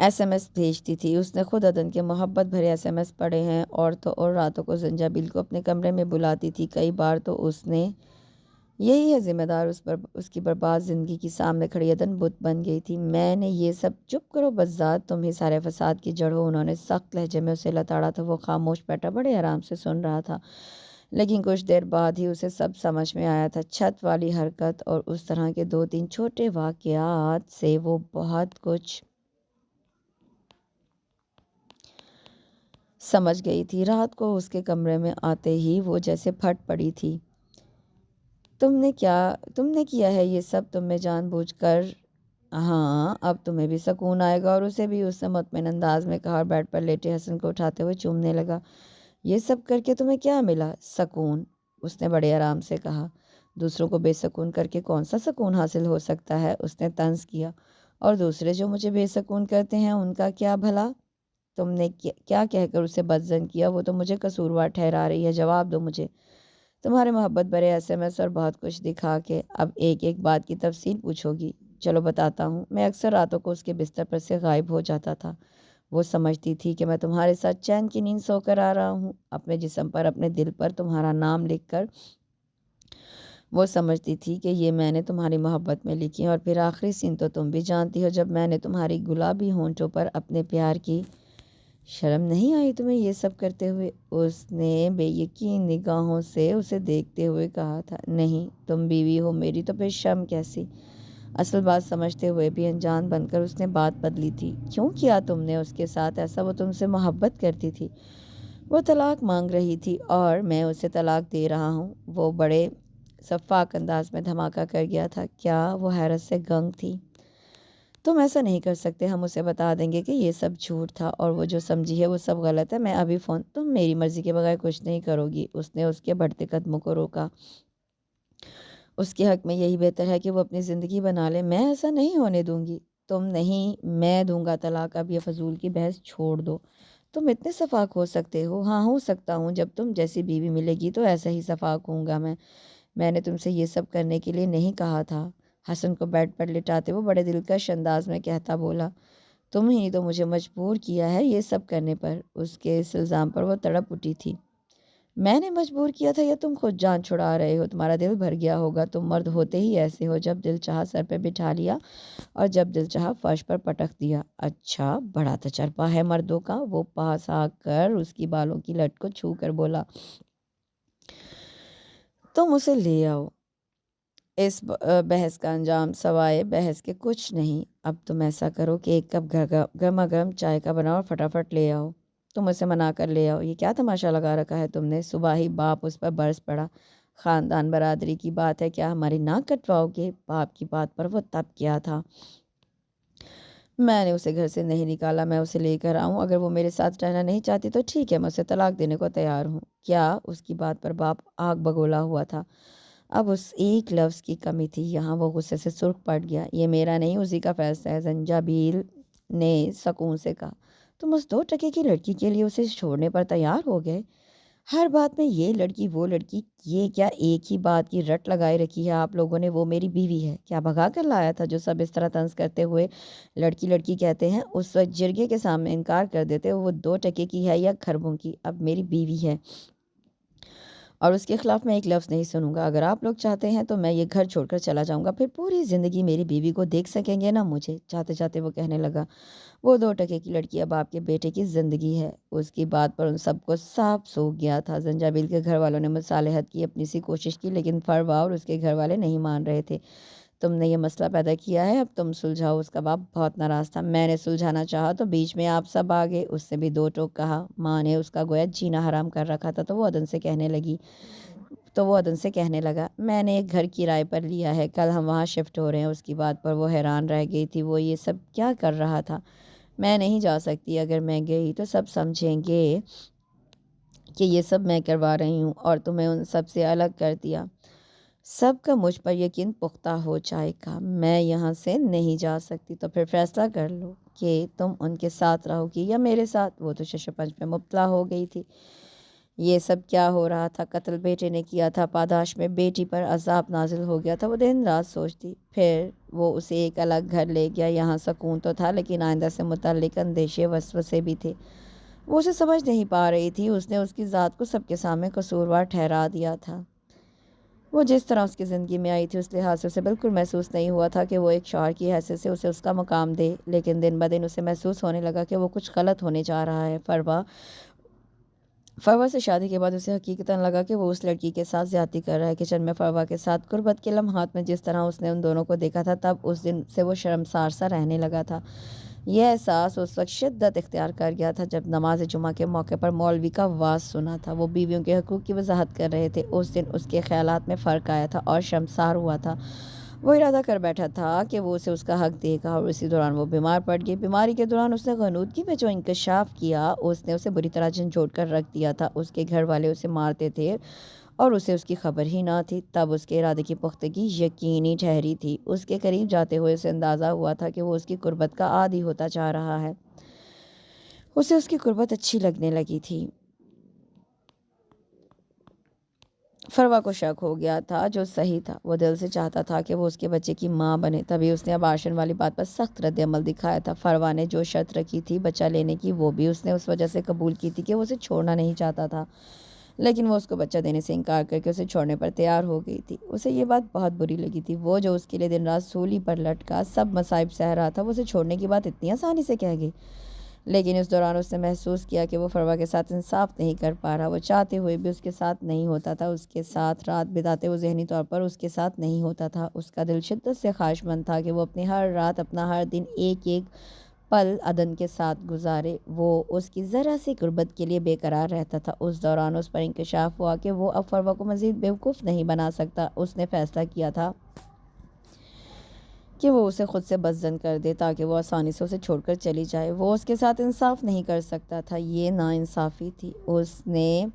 SMS بھیجتی تھی۔ اس نے خود عدن کے محبت بھرے SMS پڑھے ہیں اور راتوں کو زنجابیل کو اپنے کمرے میں بلاتی تھی۔ کئی بار تو اس نے یہی ہے ذمہ دار، اس کی برباد زندگی کی سامنے کھڑی عدن بت بن گئی تھی۔ میں نے یہ سب، چپ کرو بس ذات، تم ہی سارے فساد کی جڑ ہو۔ انہوں نے سخت لہجے میں اسے لتاڑا تھا۔ وہ خاموش بیٹھا بڑے آرام سے سن رہا تھا، لیکن کچھ دیر بعد ہی اسے سب سمجھ میں آیا تھا۔ چھت والی حرکت اور اس طرح کے 2-3 چھوٹے واقعات سے وہ بہت کچھ سمجھ گئی تھی۔ رات کو اس کے کمرے میں آتے ہی وہ جیسے پھٹ پڑی تھی۔ تم نے کیا ہے یہ سب؟ تم نے جان بوجھ کر؟ ہاں، اب تمہیں بھی سکون آئے گا، اور اسے بھی، اس نے مطمئن انداز میں کہا اور بیڈ پر لیٹے حسن کو اٹھاتے ہوئے چومنے لگا۔ یہ سب کر کے تمہیں کیا ملا؟ سکون، اس نے بڑے آرام سے کہا۔ دوسروں کو بے سکون کر کے کون سا سکون حاصل ہو سکتا ہے؟ اس نے طنز کیا۔ اور دوسرے جو مجھے بے سکون کرتے ہیں ان کا کیا بھلا؟ تم نے کیا کہہ کر اسے بدظن کیا؟ وہ تو مجھے قصوروار ٹھہرا رہی ہے، جواب دو مجھے۔ تمہارے محبت برے ایس ایم ایس اور بہت کچھ دکھا کے اب ایک ایک بات کی تفصیل پوچھو گی؟ چلو بتاتا ہوں۔ میں اکثر راتوں کو اس کے بستر پر سے غائب ہو جاتا تھا۔ وہ سمجھتی تھی کہ میں تمہارے ساتھ چین کی نیند سو کر آ رہا ہوں، اپنے جسم پر، اپنے دل پر تمہارا نام لکھ کر۔ وہ سمجھتی تھی کہ یہ میں نے تمہاری محبت میں لکھی، اور پھر آخری سین تو تم بھی جانتی ہو، جب میں نے تمہاری گلابی ہونٹوں پر اپنے پیار کی۔ شرم نہیں آئی تمہیں یہ سب کرتے ہوئے؟ اس نے بے یقین نگاہوں سے اسے دیکھتے ہوئے کہا تھا۔ نہیں، تم بیوی ہو میری تو پھر شرم کیسی؟ اصل بات سمجھتے ہوئے بھی انجان بن کر اس نے بات بدلی تھی۔ کیوں کیا تم نے اس کے ساتھ ایسا؟ وہ تم سے محبت کرتی تھی، وہ طلاق مانگ رہی تھی اور میں اسے طلاق دے رہا ہوں۔ وہ بڑے شفاف انداز میں دھماکہ کر گیا تھا۔ کیا وہ حیرت سے گنگ تھی؟ تم ایسا نہیں کر سکتے، ہم اسے بتا دیں گے کہ یہ سب جھوٹ تھا اور وہ جو سمجھی ہے وہ سب غلط ہے۔ میں ابھی فون، تم میری مرضی کے بغیر کچھ نہیں کرو گی۔ اس نے اس کے بڑھتے قدموں کو روکا۔ اس کے حق میں یہی بہتر ہے کہ وہ اپنی زندگی بنا لے۔ میں ایسا نہیں ہونے دوں گی۔ تم نہیں، میں دوں گا طلاق۔ اب یہ فضول کی بحث چھوڑ دو۔ تم اتنے شفاق ہو سکتے ہو؟ ہاں، ہو سکتا ہوں۔ جب تم جیسی بیوی ملے گی تو ایسا ہی شفاق ہوں گا میں نے تم سے یہ سب کرنے کے لیے نہیں کہا تھا۔ حسن کو بیڈ پر لٹاتے وہ بڑے دلکش انداز میں کہتا بولا۔ تم ہی تو مجھے مجبور کیا ہے یہ سب کرنے پر۔ اس کے اس الزام پر وہ تڑپ اٹھی تھی۔ میں نے مجبور کیا تھا یا تم خود جان چھڑا رہے ہو؟ تمہارا دل بھر گیا ہوگا، تم مرد ہوتے ہی ایسے ہو، جب دل چاہا سر پہ بٹھا لیا اور جب دل چاہا فرش پر پٹک دیا۔ اچھا، بڑا تجربہ ہے مردوں کا۔ وہ پاس آ کر اس کی بالوں کی لٹ کو چھو کر بولا۔ تم اسے لے آؤ۔ اس بحث کا انجام سوائے بحث کے کچھ نہیں۔ اب تم ایسا کرو کہ ایک کپ گرما گرم چائے کا بناؤ اور فٹافٹ لے آؤ۔ تم اسے منا کر لے آؤ۔ یہ کیا تماشا لگا رکھا ہے تم نے؟ صبح ہی باپ اس پر برس پڑا۔ خاندان برادری کی بات ہے، کیا ہماری ناک کٹواؤ گے؟ باپ کی بات پر وہ تب کیا تھا۔ میں نے اسے گھر سے نہیں نکالا، میں اسے لے کر آؤں۔ اگر وہ میرے ساتھ رہنا نہیں چاہتی تو ٹھیک ہے، میں اسے طلاق دینے کو تیار ہوں۔ کیا؟ اس کی بات پر باپ آگ بگولا ہوا تھا۔ اب اس ایک لفظ کی کمی تھی، یہاں وہ غصے سے سرخ پڑ گیا۔ یہ میرا نہیں، اسی کا فیصلہ ہے، زنجبیل نے سکون سے کہا۔ تم اس 2 ٹکے کی لڑکی کے لیے اسے چھوڑنے پر تیار ہو گئے؟ ہر بات میں یہ لڑکی وہ لڑکی، یہ کیا ایک ہی بات کی رٹ لگائے رکھی ہے آپ لوگوں نے؟ وہ میری بیوی ہے۔ کیا بھگا کر لایا تھا؟ جو سب اس طرح طنز کرتے ہوئے لڑکی لڑکی کہتے ہیں، اس وقت جرگے کے سامنے انکار کر دیتے، وہ 2 ٹکے کی ہے یا خربوں کی؟ اب میری بیوی ہے اور اس کے خلاف میں ایک لفظ نہیں سنوں گا۔ اگر آپ لوگ چاہتے ہیں تو میں یہ گھر چھوڑ کر چلا جاؤں گا، پھر پوری زندگی میری بیوی کو دیکھ سکیں گے نا مجھے؟ چاہتے چاہتے وہ کہنے لگا، وہ 2 ٹکے کی لڑکی اب آپ کے بیٹے کی زندگی ہے۔ اس کی بات پر ان سب کو صاف سو گیا تھا۔ زنجبیل کے گھر والوں نے مصالحت کی، اپنی سی کوشش کی، لیکن فروا اور اس کے گھر والے نہیں مان رہے تھے۔ تم نے یہ مسئلہ پیدا کیا ہے، اب تم سلجھاؤ۔ اس کا باپ بہت ناراض تھا۔ میں نے سلجھانا چاہا تو بیچ میں آپ سب آ گئے۔ اس نے بھی 2 ٹوک کہا۔ ماں نے اس کا گویا جینا حرام کر رکھا تھا، تو وہ ادن سے کہنے لگا، میں نے ایک گھر کرائے پر لیا ہے، کل ہم وہاں شفٹ ہو رہے ہیں۔ اس کی بات پر وہ حیران رہ گئی تھی۔ وہ یہ سب کیا کر رہا تھا؟ میں نہیں جا سکتی، اگر میں گئی تو سب سمجھیں گے کہ یہ سب میں کروا رہی ہوں اور تمہیں ان سب سے الگ کر دیا۔ سب کا مجھ پر یقین پختہ ہو جائے گا۔ میں یہاں سے نہیں جا سکتی۔ تو پھر فیصلہ کر لو کہ تم ان کے ساتھ رہو گی یا میرے ساتھ۔ وہ تو ششپنج میں مبتلا ہو گئی تھی۔ یہ سب کیا ہو رہا تھا؟ قتل بیٹے نے کیا تھا، پاداش میں بیٹی پر عذاب نازل ہو گیا تھا۔ وہ دن رات سوچتی، پھر وہ اسے ایک الگ گھر لے گیا۔ یہاں سکون تو تھا، لیکن آئندہ سے متعلق اندیشے وسوسے بھی تھے۔ وہ اسے سمجھ نہیں پا رہی تھی۔ اس نے اس کی ذات کو سب کے سامنے قصوروار ٹھہرا دیا تھا۔ وہ جس طرح اس کی زندگی میں آئی تھی، اس لحاظ سے اسے بالکل محسوس نہیں ہوا تھا کہ وہ ایک شوہر کی حیثیت سے اسے اس کا مقام دے، لیکن دن بدن اسے محسوس ہونے لگا کہ وہ کچھ غلط ہونے جا رہا ہے۔ فروا سے شادی کے بعد اسے حقیقتاً لگا کہ وہ اس لڑکی کے ساتھ زیادتی کر رہا ہے۔ کچن میں فروا کے ساتھ قربت کے لمحات میں جس طرح اس نے ان دونوں کو دیکھا تھا، تب اس دن سے وہ شرمسار سا رہنے لگا تھا۔ یہ احساس اس وقت شدت اختیار کر گیا تھا جب نماز جمعہ کے موقع پر مولوی کا وعظ سنا تھا۔ وہ بیویوں کے حقوق کی وضاحت کر رہے تھے۔ اس دن اس کے خیالات میں فرق آیا تھا اور شرمسار ہوا تھا۔ وہ ارادہ کر بیٹھا تھا کہ وہ اسے اس کا حق دے گا، اور اسی دوران وہ بیمار پڑ گئی۔ بیماری کے دوران اس نے غنودگی میں جو انکشاف کیا، اس نے اسے بری طرح جھنجھوڑ کر رکھ دیا تھا۔ اس کے گھر والے اسے مارتے تھے اور اسے اس کی خبر ہی نہ تھی۔ تب اس کے ارادے کی پختگی یقینی ٹھہری تھی۔ اس کے قریب جاتے ہوئے اسے اندازہ ہوا تھا کہ وہ اس کی قربت کا عادی ہوتا جا رہا ہے۔ اسے اس کی قربت اچھی لگنے لگی تھی۔ فروا کو شک ہو گیا تھا، جو صحیح تھا۔ وہ دل سے چاہتا تھا کہ وہ اس کے بچے کی ماں بنے، تبھی اس نے ابارشن والی بات پر سخت رد عمل دکھایا تھا۔ فروا نے جو شرط رکھی تھی بچہ لینے کی، وہ بھی اس نے اس وجہ سے قبول کی تھی کہ وہ اسے چھوڑنا نہیں چاہتا تھا، لیکن وہ اس کو بچہ دینے سے انکار کر کے اسے چھوڑنے پر تیار ہو گئی تھی۔ اسے یہ بات بہت بری لگی تھی۔ وہ جو اس کے لیے دن رات سولی پر لٹکا سب مصائب سہ رہا تھا، وہ اسے چھوڑنے کی بات اتنی آسانی سے کہہ گئی۔ لیکن اس دوران اس نے محسوس کیا کہ وہ فروا کے ساتھ انصاف نہیں کر پا رہا۔ وہ چاہتے ہوئے بھی اس کے ساتھ نہیں ہوتا تھا۔ اس کے ساتھ رات بتاتے وہ ذہنی طور پر اس کے ساتھ نہیں ہوتا تھا۔ اس کا دل شدت سے خواہشمند تھا کہ وہ اپنی ہر رات، اپنا ہر دن ایک ایک پل عدن کے ساتھ گزارے۔ وہ اس کی ذرا سی قربت کے لیے بے قرار رہتا تھا۔ اس دوران اس پر انکشاف ہوا کہ وہ اب فروا کو مزید بیوقوف نہیں بنا سکتا۔ اس نے فیصلہ کیا تھا کہ وہ اسے خود سے بدظن کر دے تاکہ وہ آسانی سے اسے چھوڑ کر چلی جائے۔ وہ اس کے ساتھ انصاف نہیں کر سکتا تھا، یہ ناانصافی تھی۔ اس نے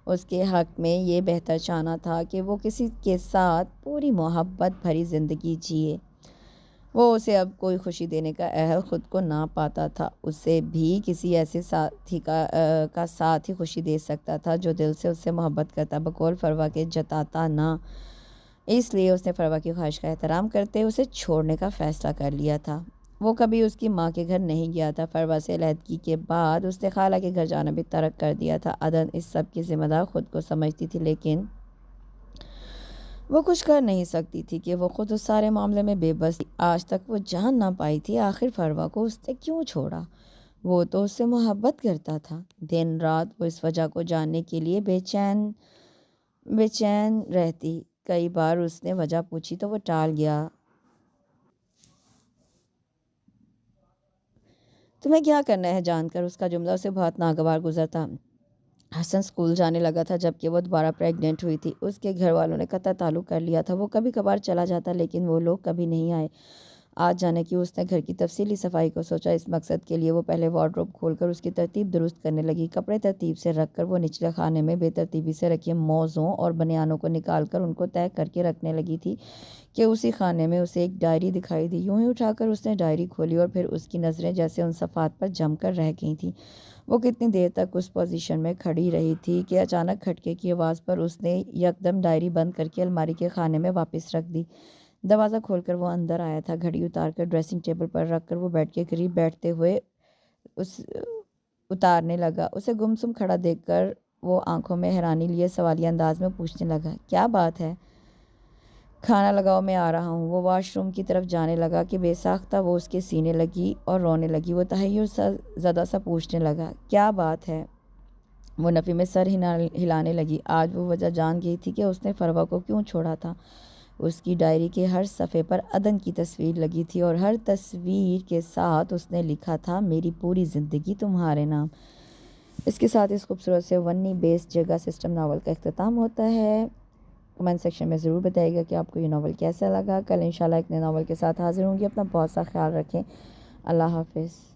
اس کے حق میں یہ بہتر جانا تھا کہ وہ کسی کے ساتھ پوری محبت بھری زندگی جیے۔ وہ اسے اب کوئی خوشی دینے کا اہل خود کو نہ پاتا تھا۔ اسے بھی کسی ایسے ساتھی کا ساتھ ہی خوشی دے سکتا تھا جو دل سے اس سے محبت کرتا، بقول فروا کے جتاتا نہ۔ اس لیے اس نے فروا کی خواہش کا احترام کرتے اسے چھوڑنے کا فیصلہ کر لیا تھا۔ وہ کبھی اس کی ماں کے گھر نہیں گیا تھا۔ فروا سے علیحدگی کے بعد اس نے خالہ کے گھر جانا بھی ترک کر دیا تھا۔ عدن اس سب کی ذمہ دار خود کو سمجھتی تھی، لیکن وہ کچھ کر نہیں سکتی تھی کہ وہ خود اس سارے معاملے میں بے بس تھی۔ آج تک وہ جان نہ پائی تھی آخر فروا کو اس نے کیوں چھوڑا۔ وہ تو اس سے محبت کرتا تھا۔ دن رات وہ اس وجہ کو جاننے کے لیے بے چین رہتی۔ کئی بار اس نے وجہ پوچھی تو وہ ٹال گیا۔ تمہیں کیا کرنا ہے جان کر، اس کا جملہ اسے بہت ناگوار گزرتا۔ حسن سکول جانے لگا تھا جبکہ وہ دوبارہ پریگننٹ ہوئی تھی۔ اس کے گھر والوں نے قطع تعلق کر لیا تھا۔ وہ کبھی کبھار چلا جاتا، لیکن وہ لوگ کبھی نہیں آئے۔ آج جانے کی اس نے گھر کی تفصیلی صفائی کو سوچا۔ اس مقصد کے لیے وہ پہلے وارڈروب کھول کر اس کی ترتیب درست کرنے لگی۔ کپڑے ترتیب سے رکھ کر وہ نچلے خانے میں بے ترتیبی سے رکھی موزوں اور بنیانوں کو نکال کر ان کو طے کر کے رکھنے لگی تھی کہ اسی خانے میں اسے ایک ڈائری دکھائی دی۔ یوں ہی اٹھا کر اس نے ڈائری کھولی اور پھر اس کی نظریں جیسے ان صفحات پر جم کر رہ گئی تھیں۔ وہ کتنی دیر تک اس پوزیشن میں کھڑی رہی تھی کہ اچانک کھٹکے کی آواز پر اس نے یکدم ڈائری بند کر کے الماری کے خانے میں واپس رکھ دی۔ دروازہ کھول کر وہ اندر آیا تھا۔ گھڑی اتار کر ڈریسنگ ٹیبل پر رکھ کر وہ بیڈ کے قریب بیٹھتے ہوئے اتارنے لگا۔ اسے گمسم کھڑا دیکھ کر وہ آنکھوں میں حیرانی لیے سوالیہ انداز میں پوچھنے لگا، کیا بات ہے؟ کھانا لگاؤ، میں آ رہا ہوں۔ وہ واش روم کی طرف جانے لگا کہ بے ساختہ وہ اس کے سینے لگی اور رونے لگی۔ وہ تحیر زدہ سا پوچھنے لگا، کیا بات ہے؟ وہ نفی میں سر ہلانے لگی۔ آج وہ وجہ جان گئی تھی کہ اس نے فروا کو کیوں چھوڑا تھا۔ اس کی ڈائری کے ہر صفحے پر عدن کی تصویر لگی تھی اور ہر تصویر کے ساتھ اس نے لکھا تھا، میری پوری زندگی تمہارے نام۔ اس کے ساتھ اس خوبصورت سے ونی بیسڈ جگہ سسٹم ناول کا اختتام ہوتا ہے۔ کمنٹ سیکشن میں ضرور بتائیے گا کہ آپ کو یہ ناول کیسا لگا۔ کل انشاءاللہ ایک نئے ناول کے ساتھ حاضر ہوں گی۔ اپنا بہت سا خیال رکھیں۔ اللہ حافظ۔